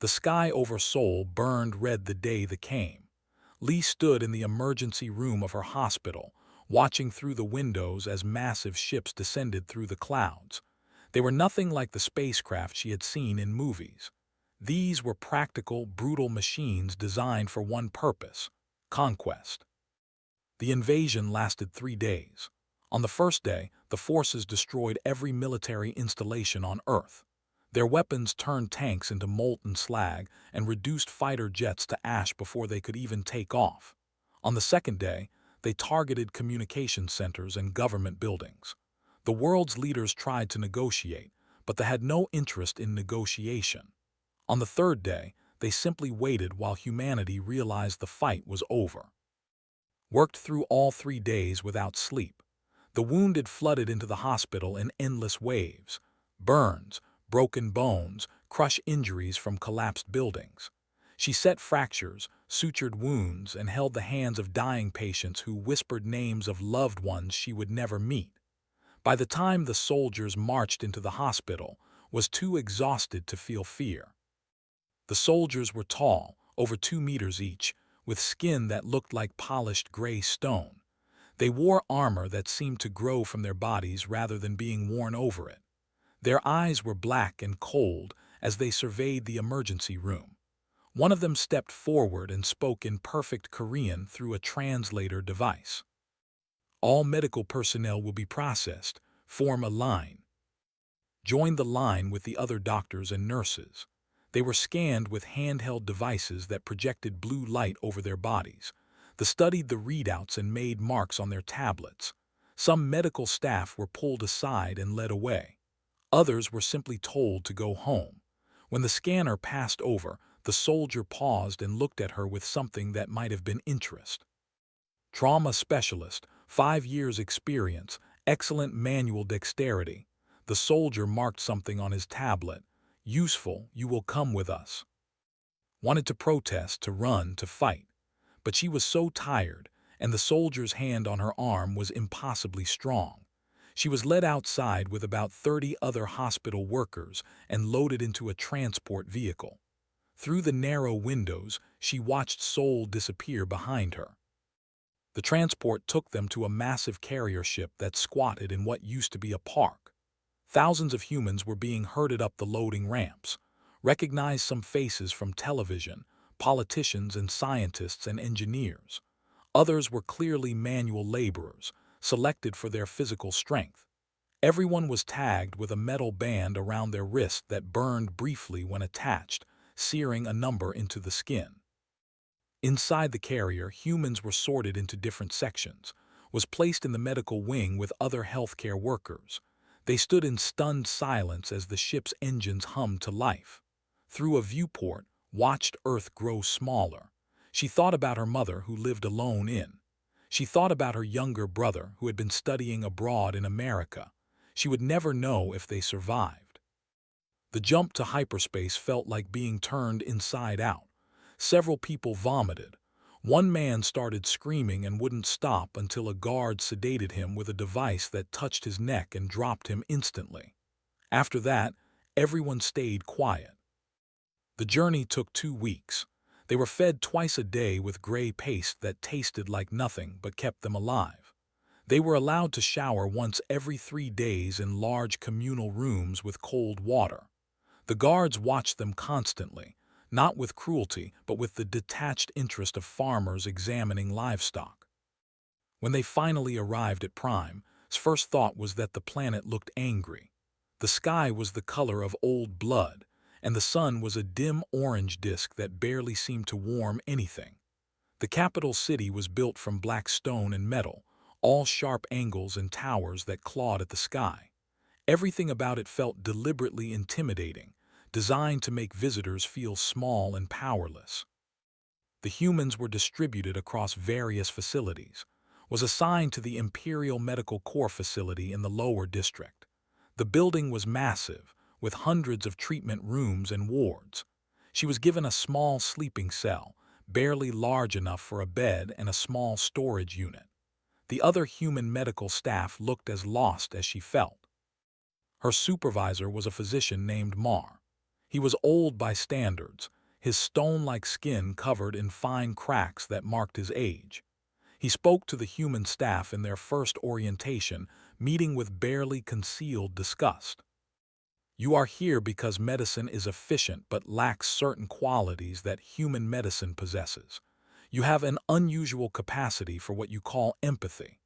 The sky over Seoul burned red the day they came. Lee stood in the emergency room of her hospital, watching through the windows as massive ships descended through the clouds. They were nothing like the spacecraft she had seen in movies. These were practical, brutal machines designed for one purpose: conquest. The invasion lasted 3 days. On the first day, the forces destroyed every military installation on Earth. Their weapons turned tanks into molten slag and reduced fighter jets to ash before they could even take off. On the second day, they targeted communication centers and government buildings. The world's leaders tried to negotiate, but they had no interest in negotiation. On the third day, they simply waited while humanity realized the fight was over. Worked through all 3 days without sleep. The wounded flooded into the hospital in endless waves. Burns, broken bones, crushed injuries from collapsed buildings. She set fractures, sutured wounds, and held the hands of dying patients who whispered names of loved ones she would never meet. By the time the soldiers marched into the hospital, was too exhausted to feel fear. The soldiers were tall, over 2 meters each, with skin that looked like polished gray stone. They wore armor that seemed to grow from their bodies rather than being worn over it. Their eyes were black and cold as they surveyed the emergency room. One of them stepped forward and spoke in perfect Korean through a translator device. All medical personnel will be processed. Form a line. Join the line with the other doctors and nurses. They were scanned with handheld devices that projected blue light over their bodies. They studied the readouts and made marks on their tablets. Some medical staff were pulled aside and led away. Others were simply told to go home. When the scanner passed over, the soldier paused and looked at her with something that might have been interest. Trauma specialist, 5 years experience, excellent manual dexterity. The soldier marked something on his tablet. Useful, you will come with us. Wanted to protest, to run, to fight. But she was so tired, and the soldier's hand on her arm was impossibly strong. She was led outside with about 30 other hospital workers and loaded into a transport vehicle. Through the narrow windows, she watched Seoul disappear behind her. The transport took them to a massive carrier ship that squatted in what used to be a park. Thousands of humans were being herded up the loading ramps. Recognized some faces from television, politicians and scientists and engineers. Others were clearly manual laborers, selected for their physical strength. Everyone was tagged with a metal band around their wrist that burned briefly when attached, searing a number into the skin. Inside the carrier, humans were sorted into different sections, was placed in the medical wing with other healthcare workers. They stood in stunned silence as the ship's engines hummed to life. Through a viewport, watched Earth grow smaller. She thought about her mother who lived alone in. She thought about her younger brother who had been studying abroad in America. She would never know if they survived. The jump to hyperspace felt like being turned inside out. Several people vomited. One man started screaming and wouldn't stop until a guard sedated him with a device that touched his neck and dropped him instantly. After that, everyone stayed quiet. The journey took 2 weeks. They were fed twice a day with gray paste that tasted like nothing but kept them alive. They were allowed to shower once every 3 days in large communal rooms with cold water. The guards watched them constantly, not with cruelty, but with the detached interest of farmers examining livestock. When they finally arrived at Prime, his first thought was that the planet looked angry. The sky was the color of old blood, and the sun was a dim orange disk that barely seemed to warm anything. The capital city was built from black stone and metal, all sharp angles and towers that clawed at the sky. Everything about it felt deliberately intimidating, designed to make visitors feel small and powerless. The humans were distributed across various facilities, was assigned to the Imperial Medical Corps facility in the lower district. The building was massive, with hundreds of treatment rooms and wards. She was given a small sleeping cell, barely large enough for a bed, and a small storage unit. The other human medical staff looked as lost as she felt. Her supervisor was a physician named Mar. He was old by standards, his stone-like skin covered in fine cracks that marked his age. He spoke to the human staff in their first orientation, meeting with barely concealed disgust. You are here because medicine is efficient but lacks certain qualities that human medicine possesses. You have an unusual capacity for what you call empathy.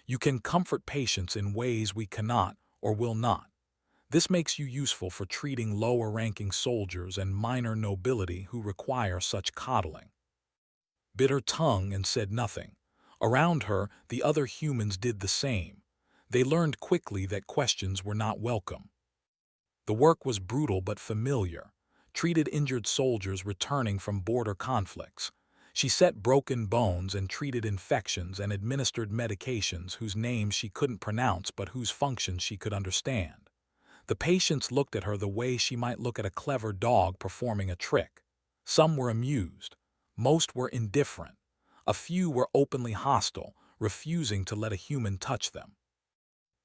You can comfort patients in ways we cannot or will not. This makes you useful for treating lower-ranking soldiers and minor nobility who require such coddling. Bit her tongue and said nothing. Around her, the other humans did the same. They learned quickly that questions were not welcome. The work was brutal but familiar. Treated injured soldiers returning from border conflicts. She set broken bones and treated infections and administered medications whose names she couldn't pronounce but whose functions she could understand. The patients looked at her the way she might look at a clever dog performing a trick. Some were amused. Most were indifferent. A few were openly hostile, refusing to let a human touch them.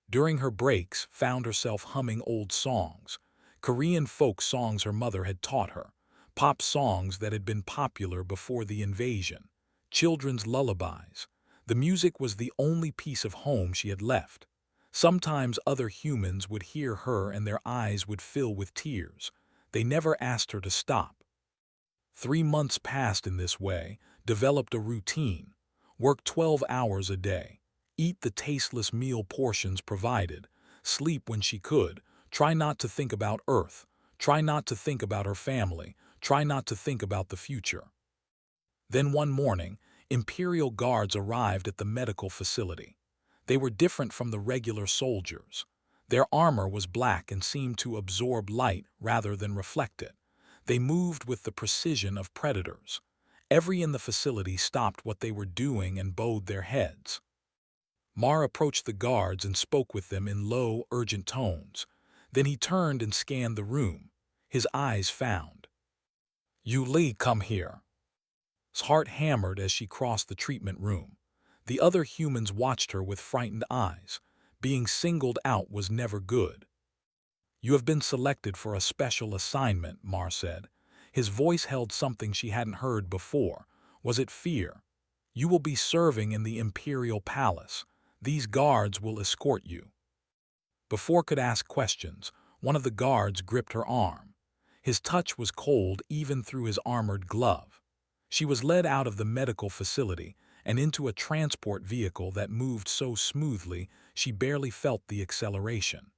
During her breaks, found herself humming old songs. Korean folk songs her mother had taught her. Pop songs that had been popular before the invasion. Children's lullabies. The music was the only piece of home she had left. Sometimes other humans would hear her and their eyes would fill with tears. They never asked her to stop. 3 months passed in this way, developed a routine. Work 12 hours a day. Eat the tasteless meal portions provided. Sleep when she could. Try not to think about Earth. Try not to think about her family. Try not to think about the future. Then one morning, Imperial guards arrived at the medical facility. They were different from the regular soldiers. Their armor was black and seemed to absorb light rather than reflect it. They moved with the precision of predators. Every in the facility stopped what they were doing and bowed their heads. Mar approached the guards and spoke with them in low, urgent tones. Then he turned and scanned the room. His eyes found. "You Li, come here." His heart hammered as she crossed the treatment room. The other humans watched her with frightened eyes. Being singled out was never good. "You have been selected for a special assignment," Mar said. His voice held something she hadn't heard before. Was it fear? "You will be serving in the Imperial Palace. These guards will escort you." Before could ask questions, one of the guards gripped her arm. His touch was cold even through his armored glove. She was led out of the medical facility and into a transport vehicle that moved so smoothly she barely felt the acceleration.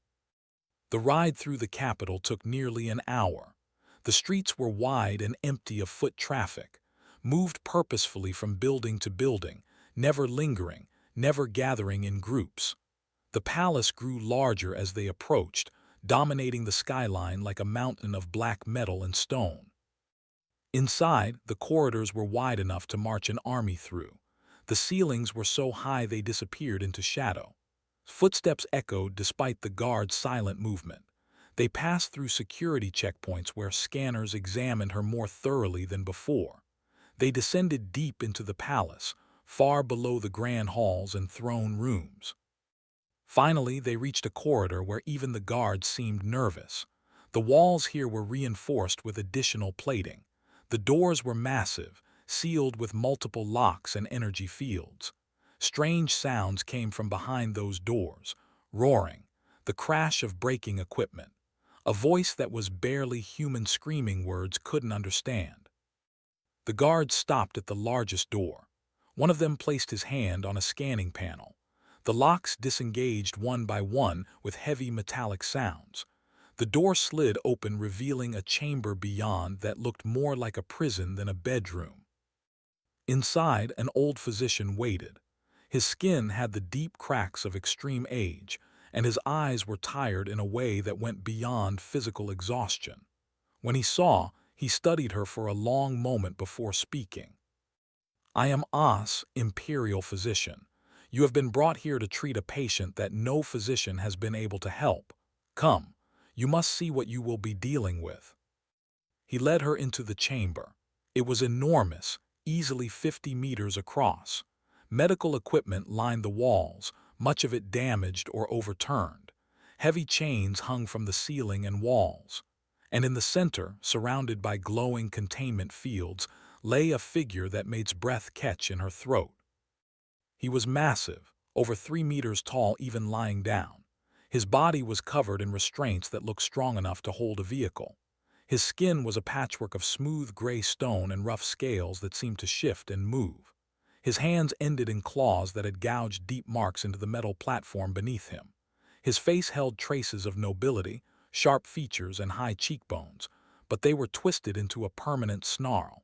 The ride through the capital took nearly an hour. The streets were wide and empty of foot traffic, moved purposefully from building to building, never lingering, never gathering in groups. The palace grew larger as they approached, dominating the skyline like a mountain of black metal and stone. Inside, the corridors were wide enough to march an army through. The ceilings were so high they disappeared into shadow. Footsteps echoed despite the guards' silent movement. They passed through security checkpoints where scanners examined her more thoroughly than before. They descended deep into the palace, far below the grand halls and throne rooms. Finally, they reached a corridor where even the guards seemed nervous. The walls here were reinforced with additional plating. The doors were massive, sealed with multiple locks and energy fields. Strange sounds came from behind those doors, roaring, the crash of breaking equipment. A voice that was barely human screaming words couldn't understand. The guards stopped at the largest door. One of them placed his hand on a scanning panel. The locks disengaged one by one with heavy metallic sounds. The door slid open, revealing a chamber beyond that looked more like a prison than a bedroom. Inside, an old physician waited. His skin had the deep cracks of extreme age, and his eyes were tired in a way that went beyond physical exhaustion. When he studied her for a long moment before speaking. "I am As, Imperial Physician. You have been brought here to treat a patient that no physician has been able to help. Come, you must see what you will be dealing with." He led her into the chamber. It was enormous, easily 50 meters across. Medical equipment lined the walls, much of it damaged or overturned. Heavy chains hung from the ceiling and walls. and in the center, surrounded by glowing containment fields, lay a figure that made its breath catch in her throat. He was massive, over 3 meters tall even lying down. His body was covered in restraints that looked strong enough to hold a vehicle. His skin was a patchwork of smooth gray stone and rough scales that seemed to shift and move. His hands ended in claws that had gouged deep marks into the metal platform beneath him. His face held traces of nobility, sharp features and high cheekbones, but they were twisted into a permanent snarl.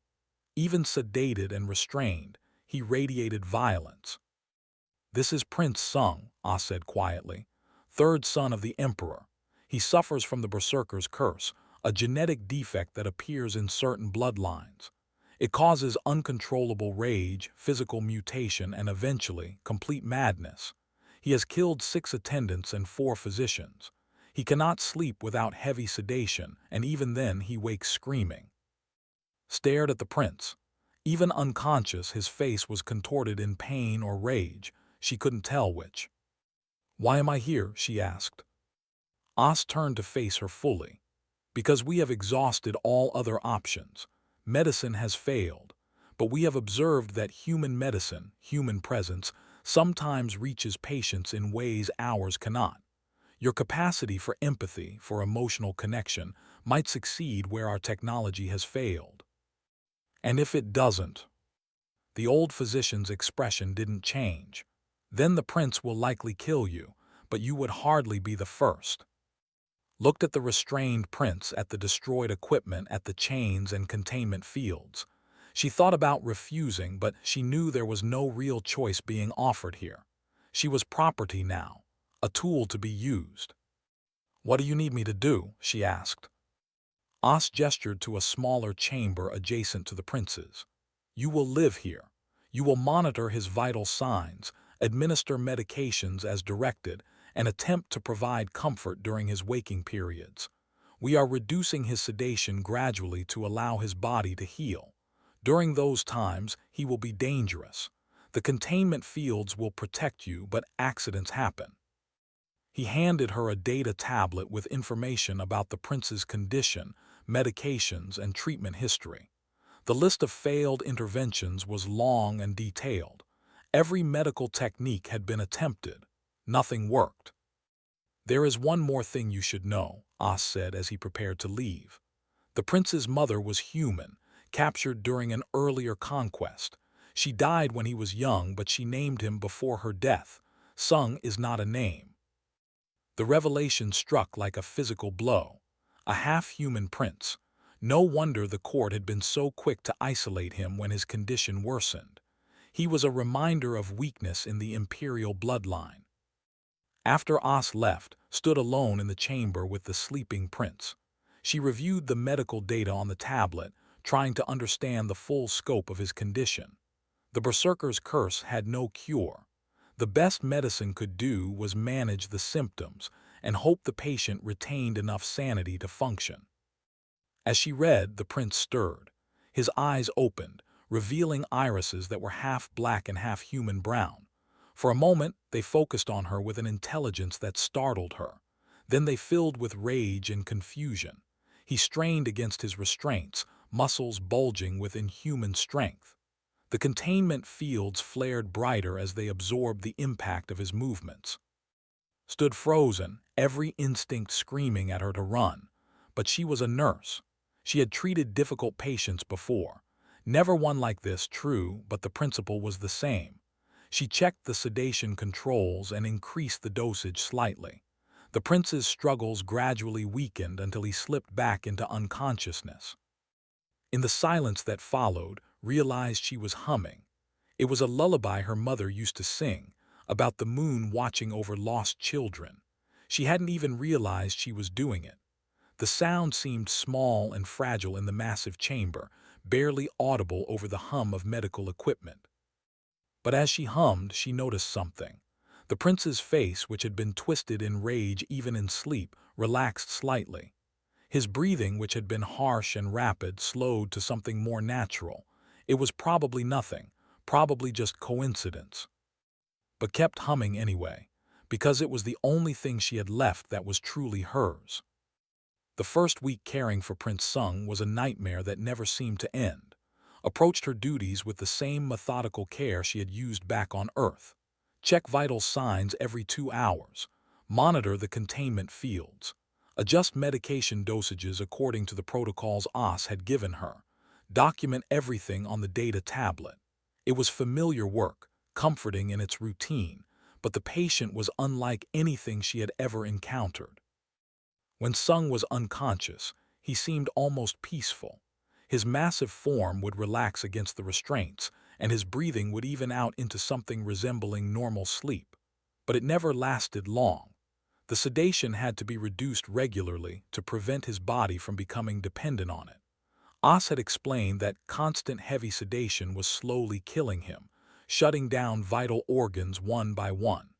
Even sedated and restrained, he radiated violence. "This is Prince Sung," Ah said quietly, "third son of the Emperor. He suffers from the Berserker's curse, a genetic defect that appears in certain bloodlines. It causes uncontrollable rage, physical mutation, and eventually, complete madness. He has killed 6 attendants and 4 physicians. He cannot sleep without heavy sedation, and even then he wakes screaming." Stared at the prince. Even unconscious, his face was contorted in pain or rage. She couldn't tell which. "Why am I here?" she asked. As turned to face her fully. "Because we have exhausted all other options. Medicine has failed, but we have observed that human medicine, human presence, sometimes reaches patients in ways ours cannot. Your capacity for empathy, for emotional connection, might succeed where our technology has failed." "And if it doesn't?" The old physician's expression didn't change. "Then the prince will likely kill you, but you would hardly be the first." Looked at the restrained prince, at the destroyed equipment, at the chains and containment fields. She thought about refusing, but she knew there was no real choice being offered here. She was property now, a tool to be used. "What do you need me to do?" she asked. As gestured to a smaller chamber adjacent to the prince's. "You will live here. You will monitor his vital signs, administer medications as directed, and attempt to provide comfort during his waking periods. We are reducing his sedation gradually to allow his body to heal. During those times, he will be dangerous. The containment fields will protect you, but accidents happen." He handed her a data tablet with information about the prince's condition, medications, and treatment history. The list of failed interventions was long and detailed. Every medical technique had been attempted. Nothing worked. "There is one more thing you should know," As said as he prepared to leave. "The prince's mother was human, captured during an earlier conquest. She died when he was young, but she named him before her death. Sung is not a name." The revelation struck like a physical blow. A half-human prince. No wonder the court had been so quick to isolate him when his condition worsened. He was a reminder of weakness in the imperial bloodline. After As left, stood alone in the chamber with the sleeping prince. She reviewed the medical data on the tablet, trying to understand the full scope of his condition. The Berserker's curse had no cure. The best medicine could do was manage the symptoms and hope the patient retained enough sanity to function. As she read, the prince stirred. His eyes opened, revealing irises that were half black and half human brown. For a moment, they focused on her with an intelligence that startled her. Then they filled with rage and confusion. He strained against his restraints, muscles bulging with inhuman strength. The containment fields flared brighter as they absorbed the impact of his movements. Stood frozen, every instinct screaming at her to run. But she was a nurse. She had treated difficult patients before. Never one like this, true, but the principle was the same. She checked the sedation controls and increased the dosage slightly. The prince's struggles gradually weakened until he slipped back into unconsciousness. In the silence that followed, realized she was humming. It was a lullaby her mother used to sing, about the moon watching over lost children. She hadn't even realized she was doing it. The sound seemed small and fragile in the massive chamber, barely audible over the hum of medical equipment. But as she hummed, she noticed something. The prince's face, which had been twisted in rage even in sleep, relaxed slightly. His breathing, which had been harsh and rapid, slowed to something more natural. It was probably nothing, probably just coincidence. But kept humming anyway, because it was the only thing she had left that was truly hers. The first week caring for Prince Sung was a nightmare that never seemed to end. Approached her duties with the same methodical care she had used back on Earth. Check vital signs every 2 hours. Monitor the containment fields. Adjust medication dosages according to the protocols OS had given her. Document everything on the data tablet. It was familiar work, comforting in its routine, but the patient was unlike anything she had ever encountered. When Sung was unconscious, he seemed almost peaceful. His massive form would relax against the restraints, and his breathing would even out into something resembling normal sleep. But it never lasted long. The sedation had to be reduced regularly to prevent his body from becoming dependent on it. Oz had explained that constant heavy sedation was slowly killing him, shutting down vital organs one by one.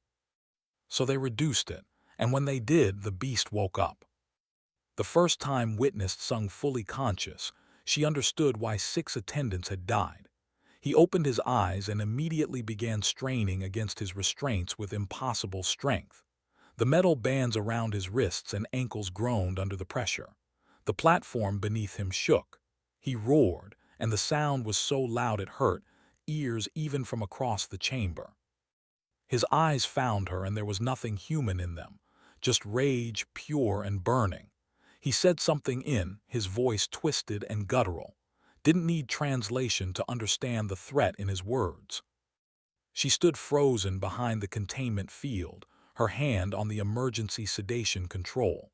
So they reduced it, and when they did, the beast woke up. The first time witnessed Sung fully conscious, she understood why 6 attendants had died. He opened his eyes and immediately began straining against his restraints with impossible strength. The metal bands around his wrists and ankles groaned under the pressure. The platform beneath him shook. He roared, and the sound was so loud it hurt ears even from across the chamber. His eyes found her, and there was nothing human in them, just rage, pure and burning. He said something his voice twisted and guttural. Didn't need translation to understand the threat in his words. She stood frozen behind the containment field, her hand on the emergency sedation control.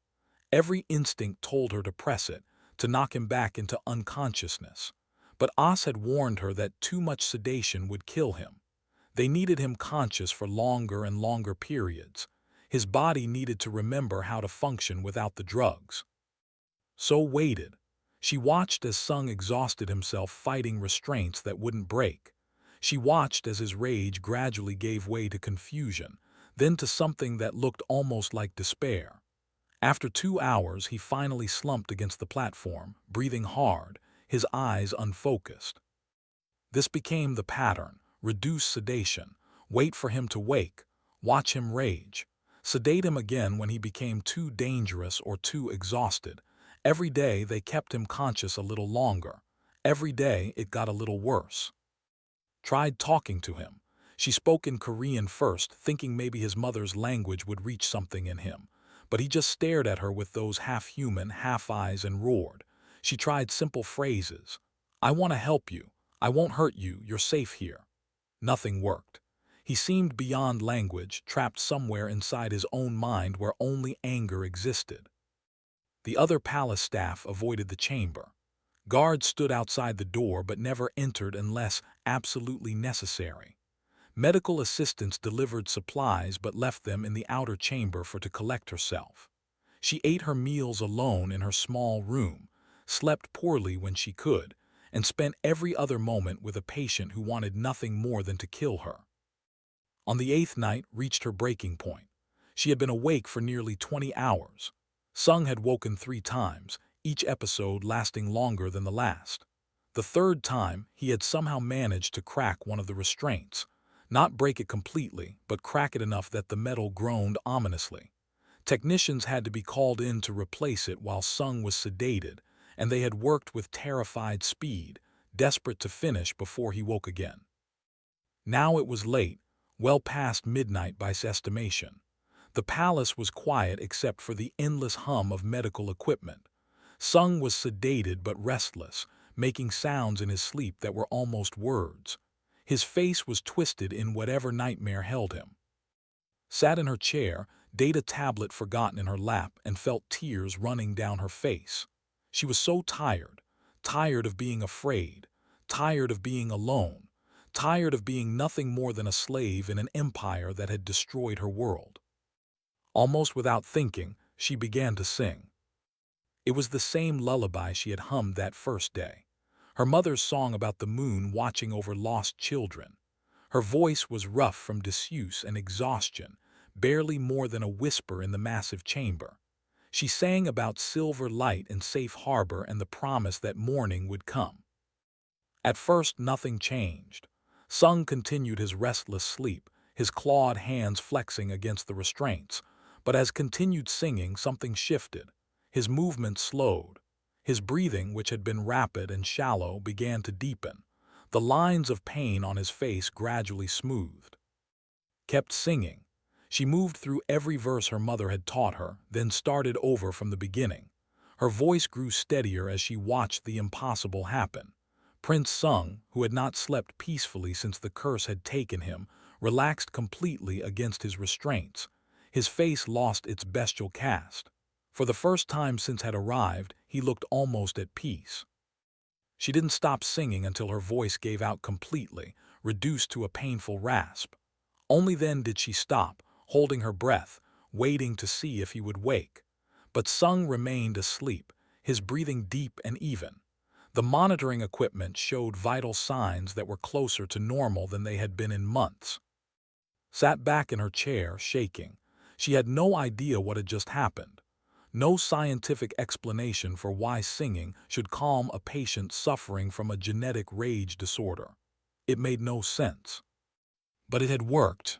Every instinct told her to press it, to knock him back into unconsciousness. But Oz had warned her that too much sedation would kill him. They needed him conscious for longer and longer periods. His body needed to remember how to function without the drugs. So waited. She watched as Sung exhausted himself fighting restraints that wouldn't break. She watched as his rage gradually gave way to confusion, then to something that looked almost like despair. After 2 hours, he finally slumped against the platform, breathing hard, his eyes unfocused. This became the pattern: reduce sedation, wait for him to wake, watch him rage, sedate him again when he became too dangerous or too exhausted. Every day they kept him conscious a little longer. Every day it got a little worse. Tried talking to him. She spoke in Korean first, thinking maybe his mother's language would reach something in him. But he just stared at her with those half-human, half-eyes and roared. She tried simple phrases. "I want to help you. I won't hurt you. You're safe here." Nothing worked. He seemed beyond language, trapped somewhere inside his own mind where only anger existed. The other palace staff avoided the chamber. Guards stood outside the door but never entered unless absolutely necessary. Medical assistants delivered supplies but left them in the outer chamber to collect herself. She ate her meals alone in her small room, slept poorly when she could, and spent every other moment with a patient who wanted nothing more than to kill her. On the 8th night reached her breaking point. She had been awake for nearly 20 hours. Sung had woken 3 times, each episode lasting longer than the last. The 3rd time, he had somehow managed to crack one of the restraints. Not break it completely, but crack it enough that the metal groaned ominously. Technicians had to be called in to replace it while Sung was sedated, and they had worked with terrified speed, desperate to finish before he woke again. Now it was late, well past midnight by estimation. The palace was quiet except for the endless hum of medical equipment. Sung was sedated but restless, making sounds in his sleep that were almost words. His face was twisted in whatever nightmare held him. Sat in her chair, data tablet forgotten in her lap, and felt tears running down her face. She was so tired, tired of being afraid, tired of being alone, tired of being nothing more than a slave in an empire that had destroyed her world. Almost without thinking, she began to sing. It was the same lullaby she had hummed that first day. Her mother's song about the moon watching over lost children. Her voice was rough from disuse and exhaustion, barely more than a whisper in the massive chamber. She sang about silver light and safe harbor and the promise that morning would come. At first, nothing changed. Sung continued his restless sleep, his clawed hands flexing against the restraints. But as continued singing, something shifted. His movement slowed. His breathing, which had been rapid and shallow, began to deepen. The lines of pain on his face gradually smoothed. Kept singing. She moved through every verse her mother had taught her, then started over from the beginning. Her voice grew steadier as she watched the impossible happen. Prince Sung, who had not slept peacefully since the curse had taken him, relaxed completely against his restraints. His face lost its bestial cast. For the first time since had arrived, he looked almost at peace. She didn't stop singing until her voice gave out completely, reduced to a painful rasp. Only then did she stop, holding her breath, waiting to see if he would wake. But Sung remained asleep, his breathing deep and even. The monitoring equipment showed vital signs that were closer to normal than they had been in months. Sat back in her chair, shaking. She had no idea what had just happened. No scientific explanation for why singing should calm a patient suffering from a genetic rage disorder. It made no sense. But it had worked.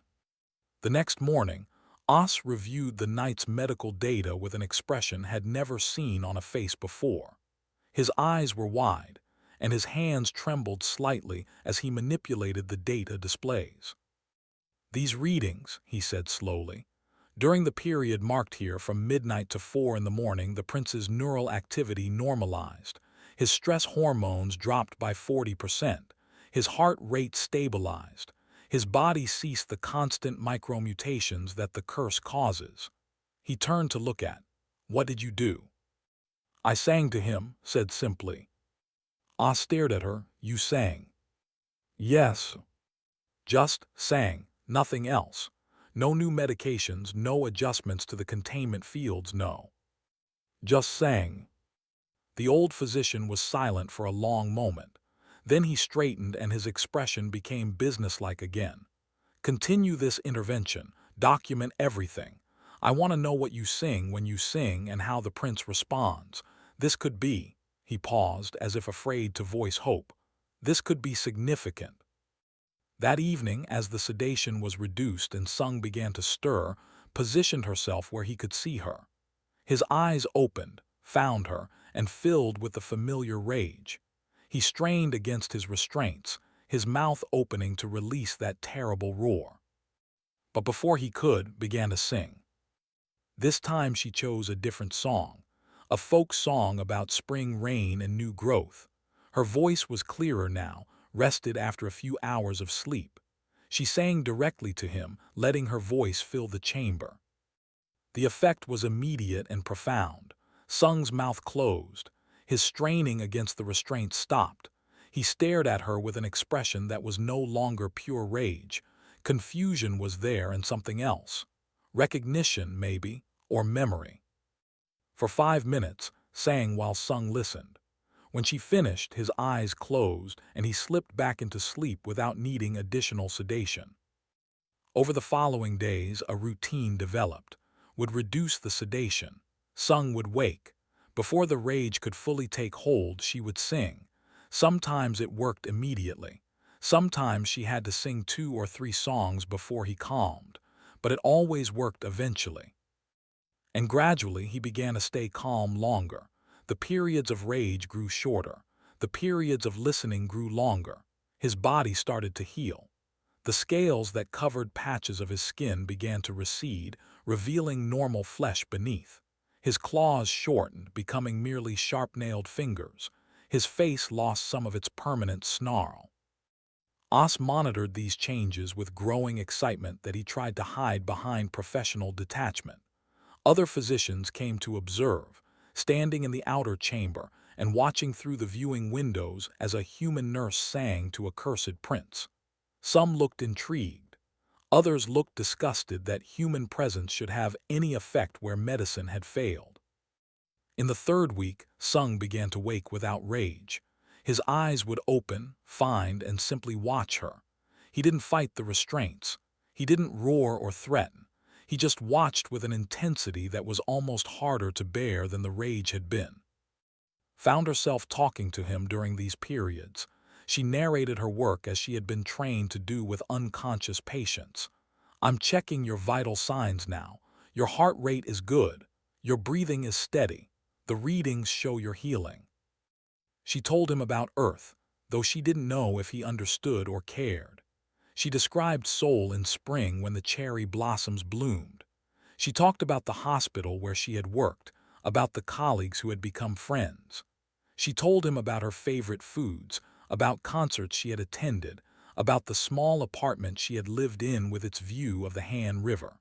The next morning, Os reviewed the night's medical data with an expression had never seen on a face before. His eyes were wide, and his hands trembled slightly as he manipulated the data displays. "These readings," he said slowly. "During the period marked here from midnight to 4 in the morning, the prince's neural activity normalized. His stress hormones dropped by 40%. His heart rate stabilized. His body ceased the constant micromutations that the curse causes." He turned to look at. "What did you do?" "I sang to him," said simply. Ah stared at her. "You sang?" "Yes." "Just sang, nothing else. No new medications, no adjustments to the containment fields, no. Just sang." The old physician was silent for a long moment. Then he straightened and his expression became businesslike again. "Continue this intervention. Document everything. I want to know what you sing when you sing and how the prince responds. This could be," he paused as if afraid to voice hope, "this could be significant." That evening, as the sedation was reduced and Sung began to stir, positioned herself where he could see her. His eyes opened, found her, and filled with the familiar rage. He strained against his restraints, his mouth opening to release that terrible roar. But before he could, began to sing. This time she chose a different song, a folk song about spring rain and new growth. Her voice was clearer now, rested after a few hours of sleep. She sang directly to him, letting her voice fill the chamber. The effect was immediate and profound. Sung's mouth closed. His straining against the restraint stopped. He stared at her with an expression that was no longer pure rage. Confusion was there and something else. Recognition, maybe, or memory. For 5 minutes, sang while Sung listened. When she finished, his eyes closed and he slipped back into sleep without needing additional sedation. Over the following days, a routine developed. Would reduce the sedation. Sung would wake. Before the rage could fully take hold, she would sing. Sometimes it worked immediately. Sometimes she had to sing 2 or 3 songs before he calmed, but it always worked eventually. And gradually he began to stay calm longer. The periods of rage grew shorter. The periods of listening grew longer. His body started to heal. The scales that covered patches of his skin began to recede, revealing normal flesh beneath. His claws shortened, becoming merely sharp-nailed fingers. His face lost some of its permanent snarl. Os monitored these changes with growing excitement that he tried to hide behind professional detachment. Other physicians came to observe, standing in the outer chamber and watching through the viewing windows as a human nurse sang to a cursed prince. Some looked intrigued. Others looked disgusted that human presence should have any effect where medicine had failed. In the 3rd week, Sung began to wake without rage. His eyes would open, find, and simply watch her. He didn't fight the restraints. He didn't roar or threaten. He just watched with an intensity that was almost harder to bear than the rage had been. Found herself talking to him during these periods. She narrated her work as she had been trained to do with unconscious patients. "I'm checking your vital signs now. Your heart rate is good. Your breathing is steady. The readings show you're healing." She told him about Earth, though she didn't know if he understood or cared. She described Seoul in spring when the cherry blossoms bloomed. She talked about the hospital where she had worked, about the colleagues who had become friends. She told him about her favorite foods, about concerts she had attended, about the small apartment she had lived in with its view of the Han River.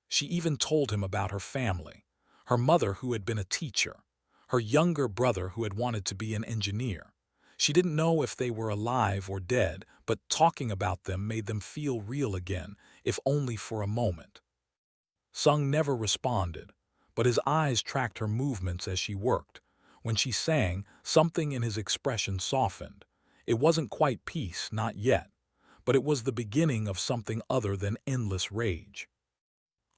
She even told him about her family, her mother who had been a teacher, her younger brother who had wanted to be an engineer. She didn't know if they were alive or dead, but talking about them made them feel real again, if only for a moment. Sung never responded, but his eyes tracked her movements as she worked. When she sang, something in his expression softened. It wasn't quite peace, not yet, but it was the beginning of something other than endless rage.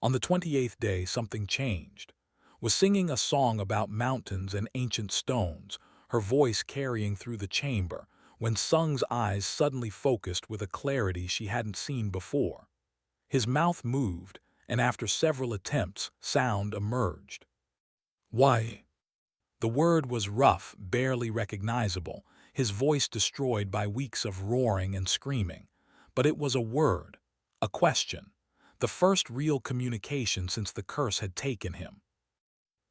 On the 28th day, something changed. Was singing a song about mountains and ancient stones, her voice carrying through the chamber, when Sung's eyes suddenly focused with a clarity she hadn't seen before. His mouth moved, and after several attempts, sound emerged. "Why?" The word was rough, barely recognizable, his voice destroyed by weeks of roaring and screaming. But it was a word, a question, the first real communication since the curse had taken him.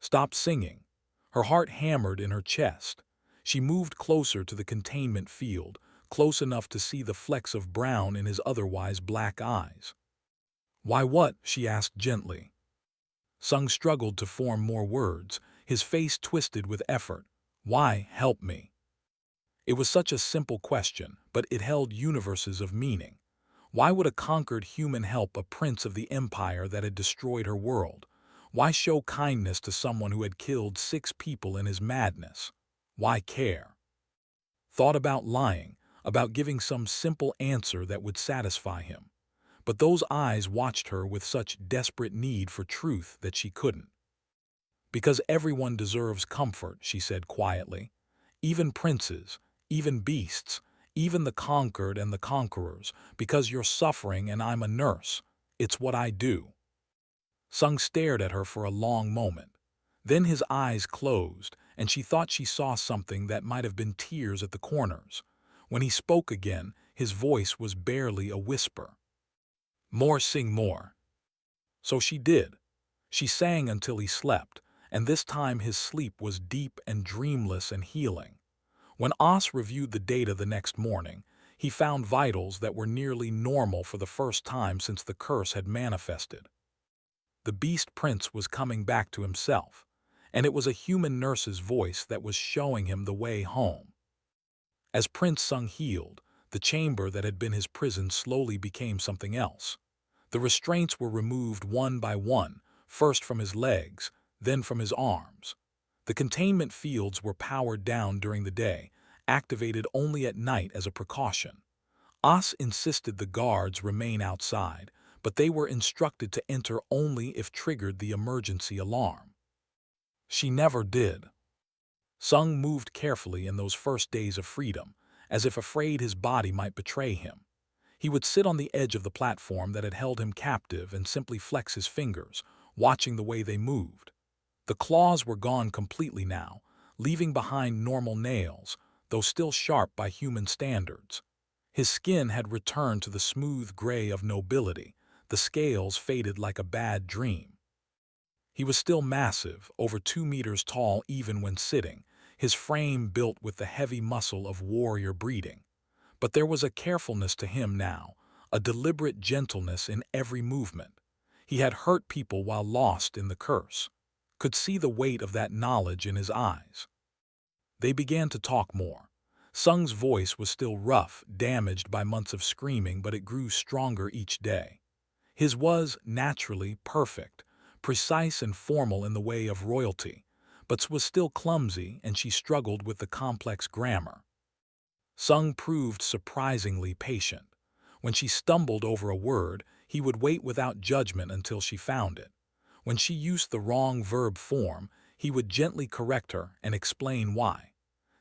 "Stop singing." Her heart hammered in her chest. She moved closer to the containment field, close enough to see the flecks of brown in his otherwise black eyes. "Why what?" she asked gently. Sung struggled to form more words, his face twisted with effort. "Why help me?" It was such a simple question, but it held universes of meaning. Why would a conquered human help a prince of the empire that had destroyed her world? Why show kindness to someone who had killed 6 people in his madness? Why care? Thought about lying, about giving some simple answer that would satisfy him. But those eyes watched her with such desperate need for truth that she couldn't. "Because everyone deserves comfort," she said quietly. "Even princes, even beasts, even the conquered and the conquerors, because you're suffering and I'm a nurse. It's what I do." Sung stared at her for a long moment. Then his eyes closed, and she thought she saw something that might have been tears at the corners. When he spoke again, his voice was barely a whisper. "More, sing more." So she did. She sang until he slept, and this time his sleep was deep and dreamless and healing. When Os reviewed the data the next morning, he found vitals that were nearly normal for the first time since the curse had manifested. The Beast Prince was coming back to himself, and it was a human nurse's voice that was showing him the way home. As Prince Sung healed, the chamber that had been his prison slowly became something else. The restraints were removed one by one, first from his legs, then from his arms. The containment fields were powered down during the day, activated only at night as a precaution. Os insisted the guards remain outside, but they were instructed to enter only if triggered the emergency alarm. She never did. Sung moved carefully in those first days of freedom, as if afraid his body might betray him. He would sit on the edge of the platform that had held him captive and simply flex his fingers, watching the way they moved. The claws were gone completely now, leaving behind normal nails, though still sharp by human standards. His skin had returned to the smooth gray of nobility, the scales faded like a bad dream. He was still massive, over 2 meters tall even when sitting, his frame built with the heavy muscle of warrior breeding. But there was a carefulness to him now, a deliberate gentleness in every movement. He had hurt people while lost in the curse. Could see the weight of that knowledge in his eyes. They began to talk more. Sung's voice was still rough, damaged by months of screaming, but it grew stronger each day. His was, naturally, perfect, precise and formal in the way of royalty, but was still clumsy, and she struggled with the complex grammar. Sung proved surprisingly patient. When she stumbled over a word, he would wait without judgment until she found it. When she used the wrong verb form, he would gently correct her and explain why.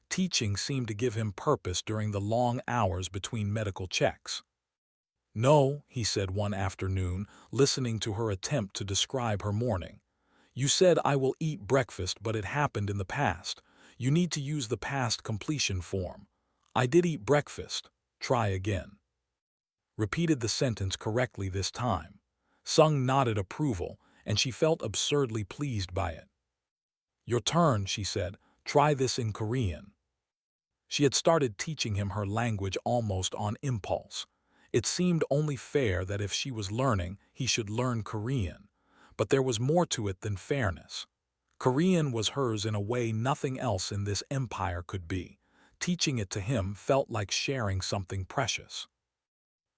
Teaching seemed to give him purpose during the long hours between medical checks. "No," he said one afternoon, listening to her attempt to describe her morning. You said I will eat breakfast, but it happened in the past. You need to use the past completion form. I did eat breakfast. Try again. Repeated the sentence correctly this time. Sung nodded approval, and she felt absurdly pleased by it. Your turn, she said. Try this in Korean. She had started teaching him her language almost on impulse. It seemed only fair that if she was learning, he should learn Korean. But there was more to it than fairness. Korean was hers in a way nothing else in this empire could be. Teaching it to him felt like sharing something precious.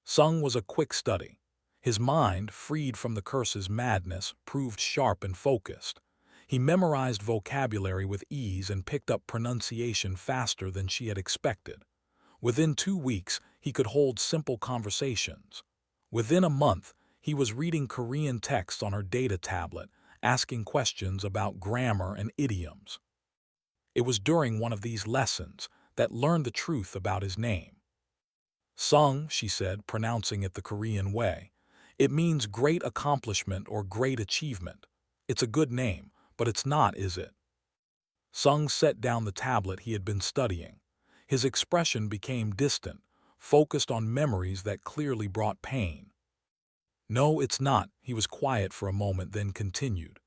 Sung was a quick study. His mind, freed from the curse's madness, proved sharp and focused. He memorized vocabulary with ease and picked up pronunciation faster than she had expected. Within 2 weeks, he could hold simple conversations. Within a month, he was reading Korean texts on her data tablet, asking questions about grammar and idioms. It was during one of these lessons that learned the truth about his name. Sung, she said, pronouncing it the Korean way. It means great accomplishment or great achievement. It's a good name, but it's not, is it? Sung set down the tablet he had been studying. His expression became distant, focused on memories that clearly brought pain. No, it's not. He was quiet for a moment, then continued.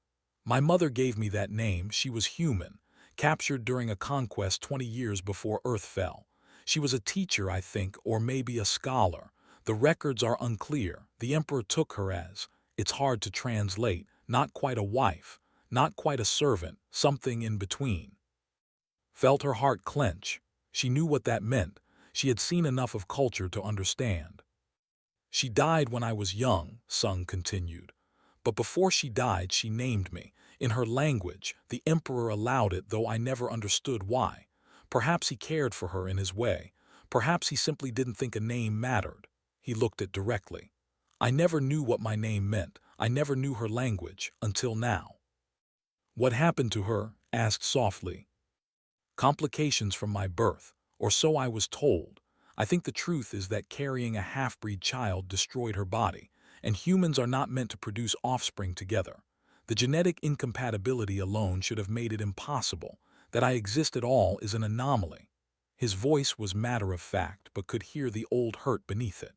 My mother gave me that name. She was human, captured during a conquest 20 years before Earth fell. She was a teacher, I think, or maybe a scholar. The records are unclear. The emperor took her as, it's hard to translate, not quite a wife, not quite a servant, something in between. Felt her heart clench. She knew what that meant. She had seen enough of culture to understand. She died when I was young, Sung continued. But before she died, she named me. In her language, the emperor allowed it, though I never understood why. Perhaps he cared for her in his way. Perhaps he simply didn't think a name mattered. He looked it directly. I never knew what my name meant. I never knew her language, until now. What happened to her? Asked softly. Complications from my birth, or so I was told. I think the truth is that carrying a half-breed child destroyed her body, and humans are not meant to produce offspring together. The genetic incompatibility alone should have made it impossible. That I exist at all is an anomaly. His voice was matter-of-fact, but could hear the old hurt beneath it.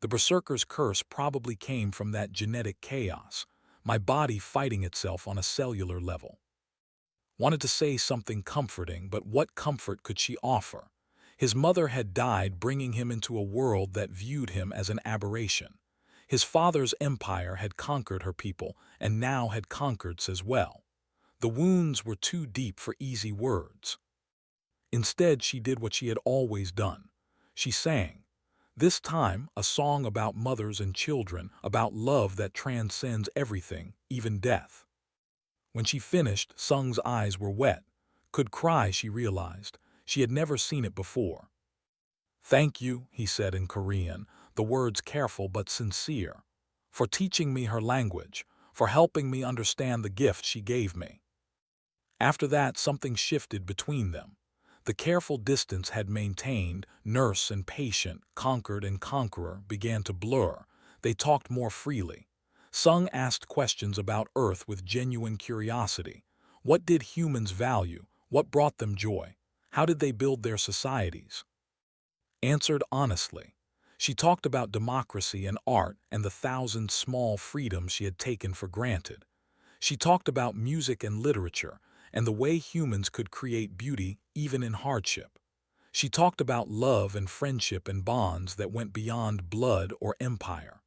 The berserker's curse probably came from that genetic chaos, my body fighting itself on a cellular level. Wanted to say something comforting, but what comfort could she offer? His mother had died, bringing him into a world that viewed him as an aberration. His father's empire had conquered her people, and now had conquered as well. The wounds were too deep for easy words. Instead, she did what she had always done. She sang. This time, a song about mothers and children, about love that transcends everything, even death. When she finished, Sung's eyes were wet. Could cry, she realized. She had never seen it before. Thank you, he said in Korean, the words careful but sincere, for teaching me her language, for helping me understand the gift she gave me. After that, something shifted between them. The careful distance had maintained, nurse and patient, conquered and conqueror, began to blur. They talked more freely. Sung asked questions about Earth with genuine curiosity. What did humans value? What brought them joy? How did they build their societies? Answered honestly. She talked about democracy and art and the thousand small freedoms she had taken for granted. She talked about music and literature and the way humans could create beauty even in hardship. She talked about love and friendship and bonds that went beyond blood or empire.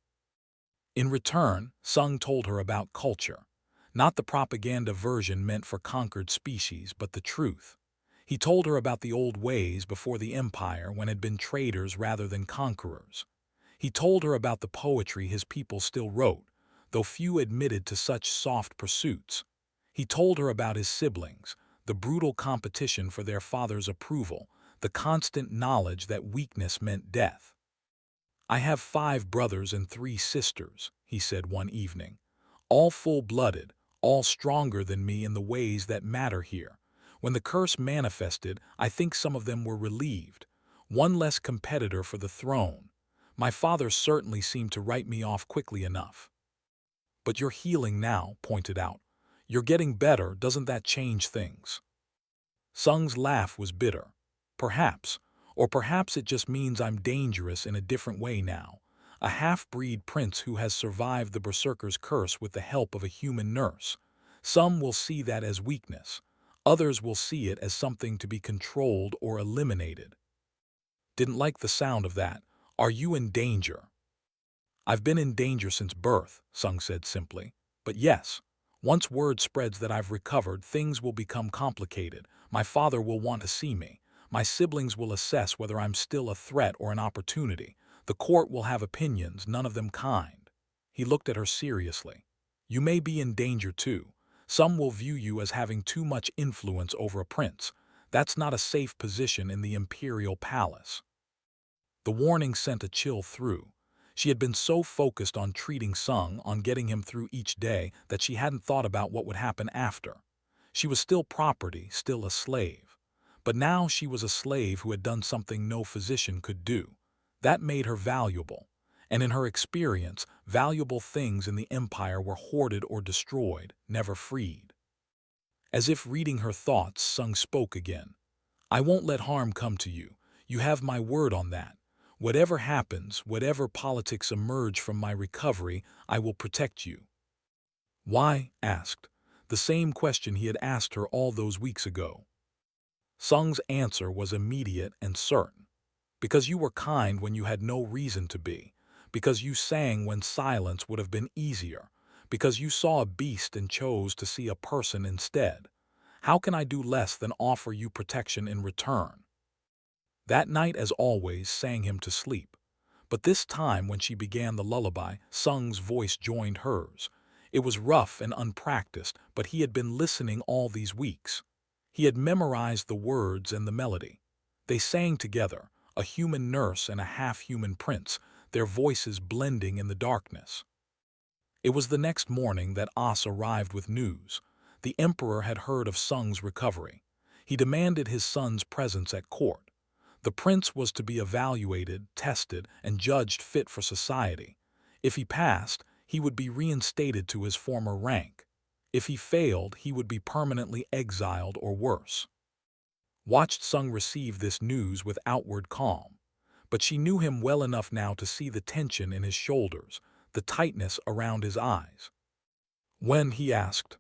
In return, Sung told her about culture, not the propaganda version meant for conquered species, but the truth. He told her about the old ways before the empire, when had been traders rather than conquerors. He told her about the poetry his people still wrote, though few admitted to such soft pursuits. He told her about his siblings, the brutal competition for their father's approval, the constant knowledge that weakness meant death. I have 5 brothers and 3 sisters, he said one evening, all full-blooded, all stronger than me in the ways that matter here. When the curse manifested, I think some of them were relieved. One less competitor for the throne. My father certainly seemed to write me off quickly enough. But you're healing now, pointed out. You're getting better, doesn't that change things? Sung's laugh was bitter. Perhaps, or perhaps it just means I'm dangerous in a different way now. A half-breed prince who has survived the berserker's curse with the help of a human nurse. Some will see that as weakness. Others will see it as something to be controlled or eliminated. Didn't like the sound of that. Are you in danger? I've been in danger since birth, Sung said simply. But yes, once word spreads that I've recovered, things will become complicated. My father will want to see me. My siblings will assess whether I'm still a threat or an opportunity. The court will have opinions, none of them kind. He looked at her seriously. You may be in danger too. Some will view you as having too much influence over a prince. That's not a safe position in the imperial palace. The warning sent a chill through. She had been so focused on treating Sung, on getting him through each day, that she hadn't thought about what would happen after. She was still property, still a slave. But now she was a slave who had done something no physician could do. That made her valuable. And in her experience, valuable things in the Empire were hoarded or destroyed, never freed. As if reading her thoughts, Sung spoke again. I won't let harm come to you. You have my word on that. Whatever happens, whatever politics emerge from my recovery, I will protect you. Why? Asked. The same question he had asked her all those weeks ago. Sung's answer was immediate and certain. Because you were kind when you had no reason to be. Because you sang when silence would have been easier. Because you saw a beast and chose to see a person instead. How can I do less than offer you protection in return? That night, as always, sang him to sleep. But this time, when she began the lullaby, Sung's voice joined hers. It was rough and unpracticed, but he had been listening all these weeks. He had memorized the words and the melody. They sang together, a human nurse and a half-human prince, their voices blending in the darkness. It was the next morning that As arrived with news. The emperor had heard of Sung's recovery. He demanded his son's presence at court. The prince was to be evaluated, tested, and judged fit for society. If he passed, he would be reinstated to his former rank. If he failed, he would be permanently exiled or worse. Watched Sung receive this news with outward calm. But she knew him well enough now to see the tension in his shoulders, the tightness around his eyes. When? He asked.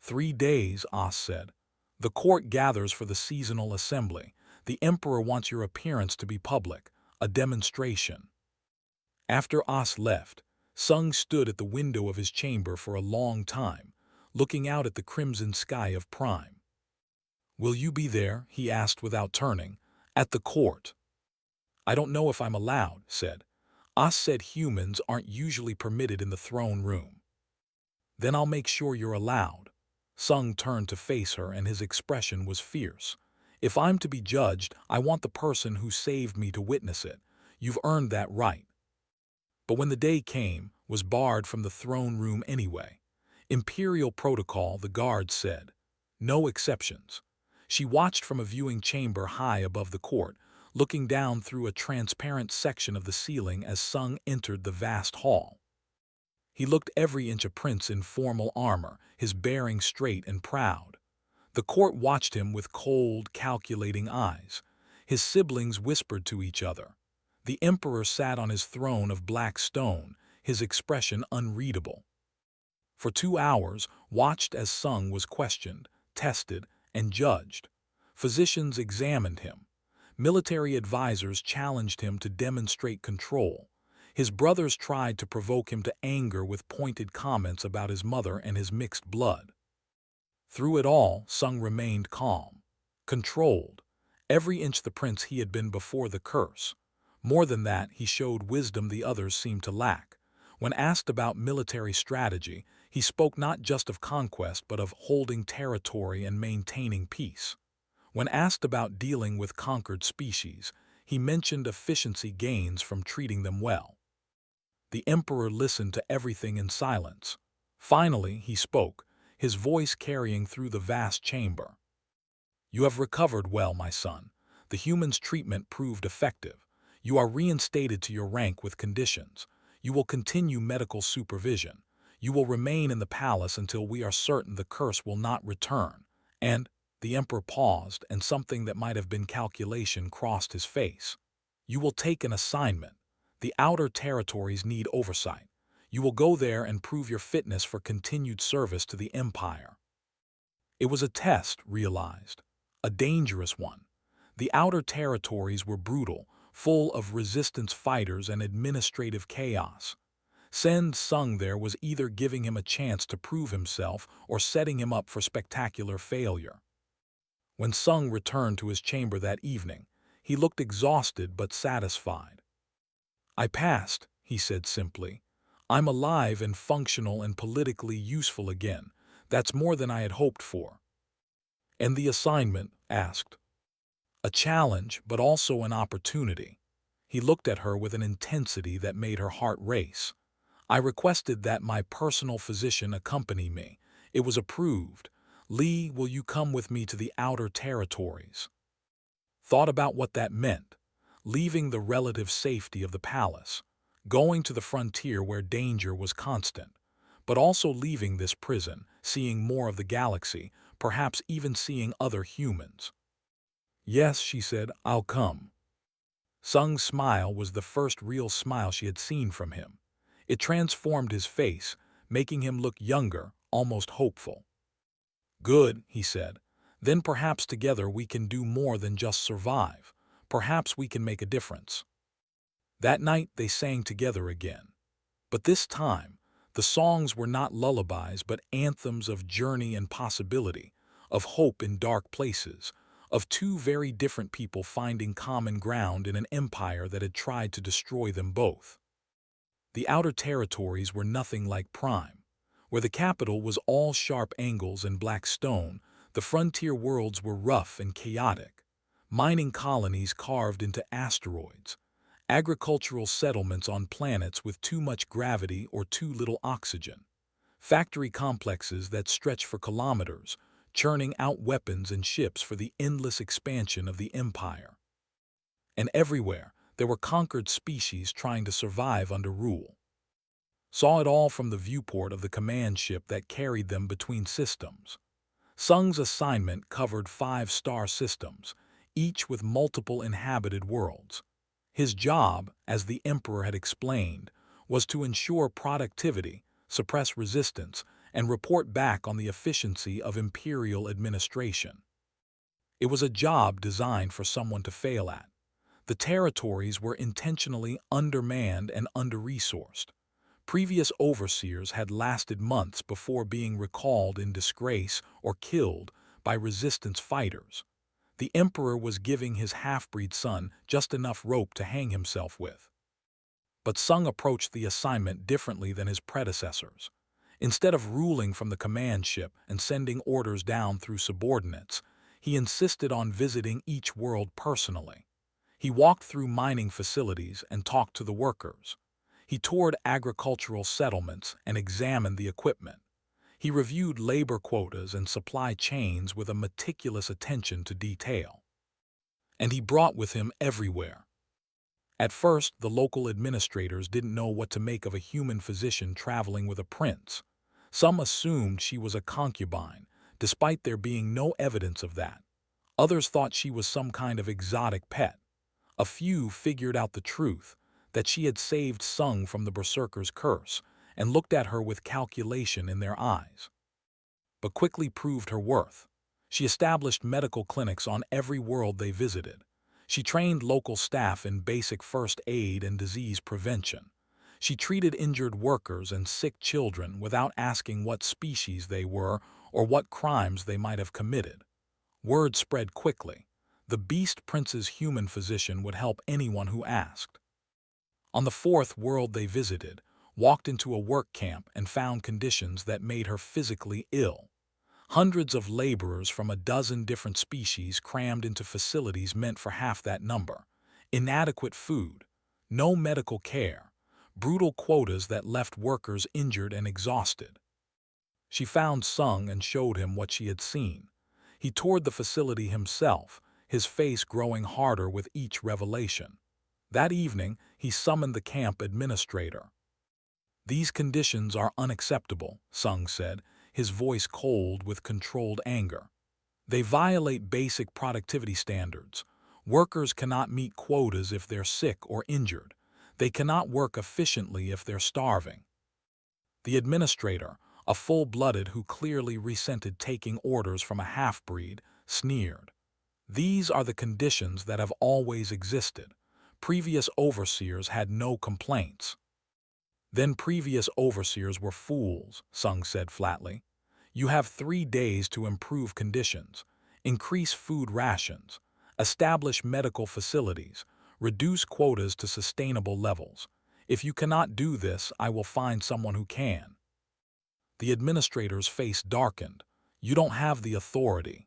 3 days, As said. The court gathers for the seasonal assembly. The emperor wants your appearance to be public, a demonstration. After As left, Sung stood at the window of his chamber for a long time, looking out at the crimson sky of Prime. Will you be there? He asked without turning. At the court. I don't know if I'm allowed, said. As said humans aren't usually permitted in the throne room. Then I'll make sure you're allowed. Sung turned to face her and his expression was fierce. If I'm to be judged, I want the person who saved me to witness it. You've earned that right. But when the day came, was barred from the throne room anyway. Imperial protocol, the guards said. No exceptions. She watched from a viewing chamber high above the court, looking down through a transparent section of the ceiling as Sung entered the vast hall. He looked every inch a prince in formal armor, his bearing straight and proud. The court watched him with cold, calculating eyes. His siblings whispered to each other. The emperor sat on his throne of black stone, his expression unreadable. For 2 hours, watched as Sung was questioned, tested, and judged. Physicians examined him. Military advisors challenged him to demonstrate control. His brothers tried to provoke him to anger with pointed comments about his mother and his mixed blood. Through it all, Sung remained calm, controlled, every inch the prince he had been before the curse. More than that, he showed wisdom the others seemed to lack. When asked about military strategy, he spoke not just of conquest but of holding territory and maintaining peace. When asked about dealing with conquered species, he mentioned efficiency gains from treating them well. The emperor listened to everything in silence. Finally, he spoke, his voice carrying through the vast chamber. You have recovered well, my son. The humans' treatment proved effective. You are reinstated to your rank with conditions. You will continue medical supervision. You will remain in the palace until we are certain the curse will not return. And the emperor paused, and something that might have been calculation crossed his face. You will take an assignment. The outer territories need oversight. You will go there and prove your fitness for continued service to the empire. It was a test, realized. A dangerous one. The outer territories were brutal, full of resistance fighters and administrative chaos. Send Sung there was either giving him a chance to prove himself or setting him up for spectacular failure. When Sung returned to his chamber that evening, he looked exhausted but satisfied. I passed, he said simply. I'm alive and functional and politically useful again. That's more than I had hoped for. And the assignment? Asked. A challenge, but also an opportunity. He looked at her with an intensity that made her heart race. I requested that my personal physician accompany me. It was approved. Lee, will you come with me to the outer territories? Thought about what that meant. Leaving the relative safety of the palace, going to the frontier where danger was constant, but also leaving this prison, seeing more of the galaxy, perhaps even seeing other humans. Yes, she said, I'll come. Sung's smile was the first real smile she had seen from him. It transformed his face, making him look younger, almost hopeful. Good, he said. Then perhaps together we can do more than just survive. Perhaps we can make a difference. That night they sang together again. But this time, the songs were not lullabies but anthems of journey and possibility, of hope in dark places, of two very different people finding common ground in an empire that had tried to destroy them both. The outer territories were nothing like Prime. Where the capital was all sharp angles and black stone, the frontier worlds were rough and chaotic. Mining colonies carved into asteroids, agricultural settlements on planets with too much gravity or too little oxygen, factory complexes that stretch for kilometers, churning out weapons and ships for the endless expansion of the empire. And everywhere, there were conquered species trying to survive under rule. Saw it all from the viewport of the command ship that carried them between systems. Sung's assignment covered 5-star systems, each with multiple inhabited worlds. His job, as the Emperor had explained, was to ensure productivity, suppress resistance, and report back on the efficiency of imperial administration. It was a job designed for someone to fail at. The territories were intentionally undermanned and under-resourced. Previous overseers had lasted months before being recalled in disgrace or killed by resistance fighters. The Emperor was giving his half-breed son just enough rope to hang himself with. But Sung approached the assignment differently than his predecessors. Instead of ruling from the command ship and sending orders down through subordinates, he insisted on visiting each world personally. He walked through mining facilities and talked to the workers. He toured agricultural settlements and examined the equipment. He reviewed labor quotas and supply chains with a meticulous attention to detail. And he brought with him everywhere. At first, the local administrators didn't know what to make of a human physician traveling with a prince. Some assumed she was a concubine, despite there being no evidence of that. Others thought she was some kind of exotic pet. A few figured out the truth, that she had saved Sung from the Berserker's curse, and looked at her with calculation in their eyes. But quickly proved her worth. She established medical clinics on every world they visited. She trained local staff in basic first aid and disease prevention. She treated injured workers and sick children without asking what species they were or what crimes they might have committed. Word spread quickly. The Beast Prince's human physician would help anyone who asked. On the 4th world they visited, walked into a work camp and found conditions that made her physically ill. Hundreds of laborers from a dozen different species crammed into facilities meant for half that number. Inadequate food, no medical care, brutal quotas that left workers injured and exhausted. She found Sung and showed him what she had seen. He toured the facility himself, his face growing harder with each revelation. That evening, he summoned the camp administrator. These conditions are unacceptable, Sung said, his voice cold with controlled anger. They violate basic productivity standards. Workers cannot meet quotas if they're sick or injured. They cannot work efficiently if they're starving. The administrator, a full-blooded who clearly resented taking orders from a half-breed, sneered. These are the conditions that have always existed. Previous overseers had no complaints. Then previous overseers were fools, Sung said flatly. You have 3 days to improve conditions, increase food rations, establish medical facilities, reduce quotas to sustainable levels. If you cannot do this, I will find someone who can. The administrator's face darkened. You don't have the authority.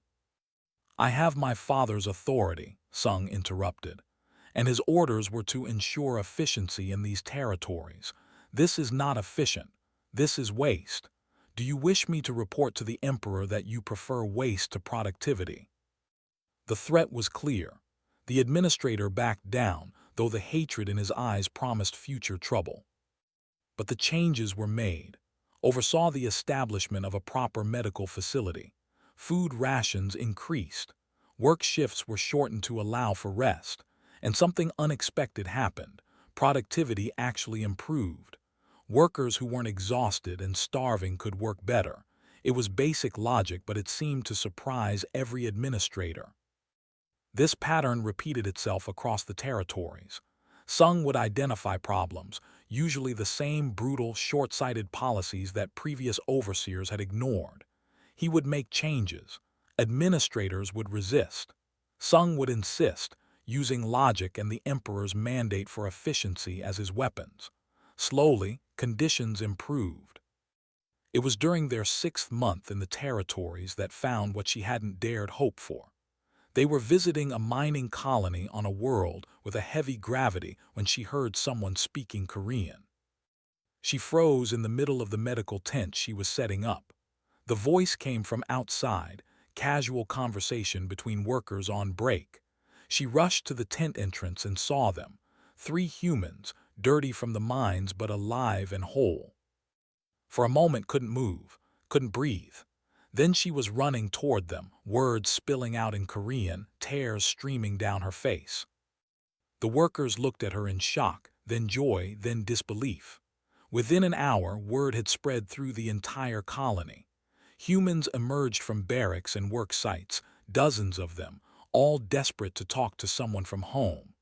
I have my father's authority, Sung interrupted, and his orders were to ensure efficiency in these territories. This is not efficient. This is waste. Do you wish me to report to the emperor that you prefer waste to productivity? The threat was clear. The administrator backed down, though the hatred in his eyes promised future trouble. But the changes were made. Oversaw the establishment of a proper medical facility. Food rations increased. Work shifts were shortened to allow for rest. And something unexpected happened. Productivity actually improved. Workers who weren't exhausted and starving could work better. It was basic logic, but it seemed to surprise every administrator. This pattern repeated itself across the territories. Sung would identify problems, usually the same brutal, short-sighted policies that previous overseers had ignored. He would make changes. Administrators would resist. Sung would insist, using logic and the emperor's mandate for efficiency as his weapons. Slowly, conditions improved. It was during their 6th month in the territories that found what she hadn't dared hope for. They were visiting a mining colony on a world with a heavy gravity when she heard someone speaking Korean. She froze in the middle of the medical tent she was setting up. The voice came from outside, casual conversation between workers on break. She rushed to the tent entrance and saw them, 3 humans, dirty from the mines but alive and whole. For a moment couldn't move, couldn't breathe. Then she was running toward them, words spilling out in Korean, tears streaming down her face. The workers looked at her in shock, then joy, then disbelief. Within an hour, word had spread through the entire colony. Humans emerged from barracks and work sites, dozens of them, all desperate to talk to someone from home.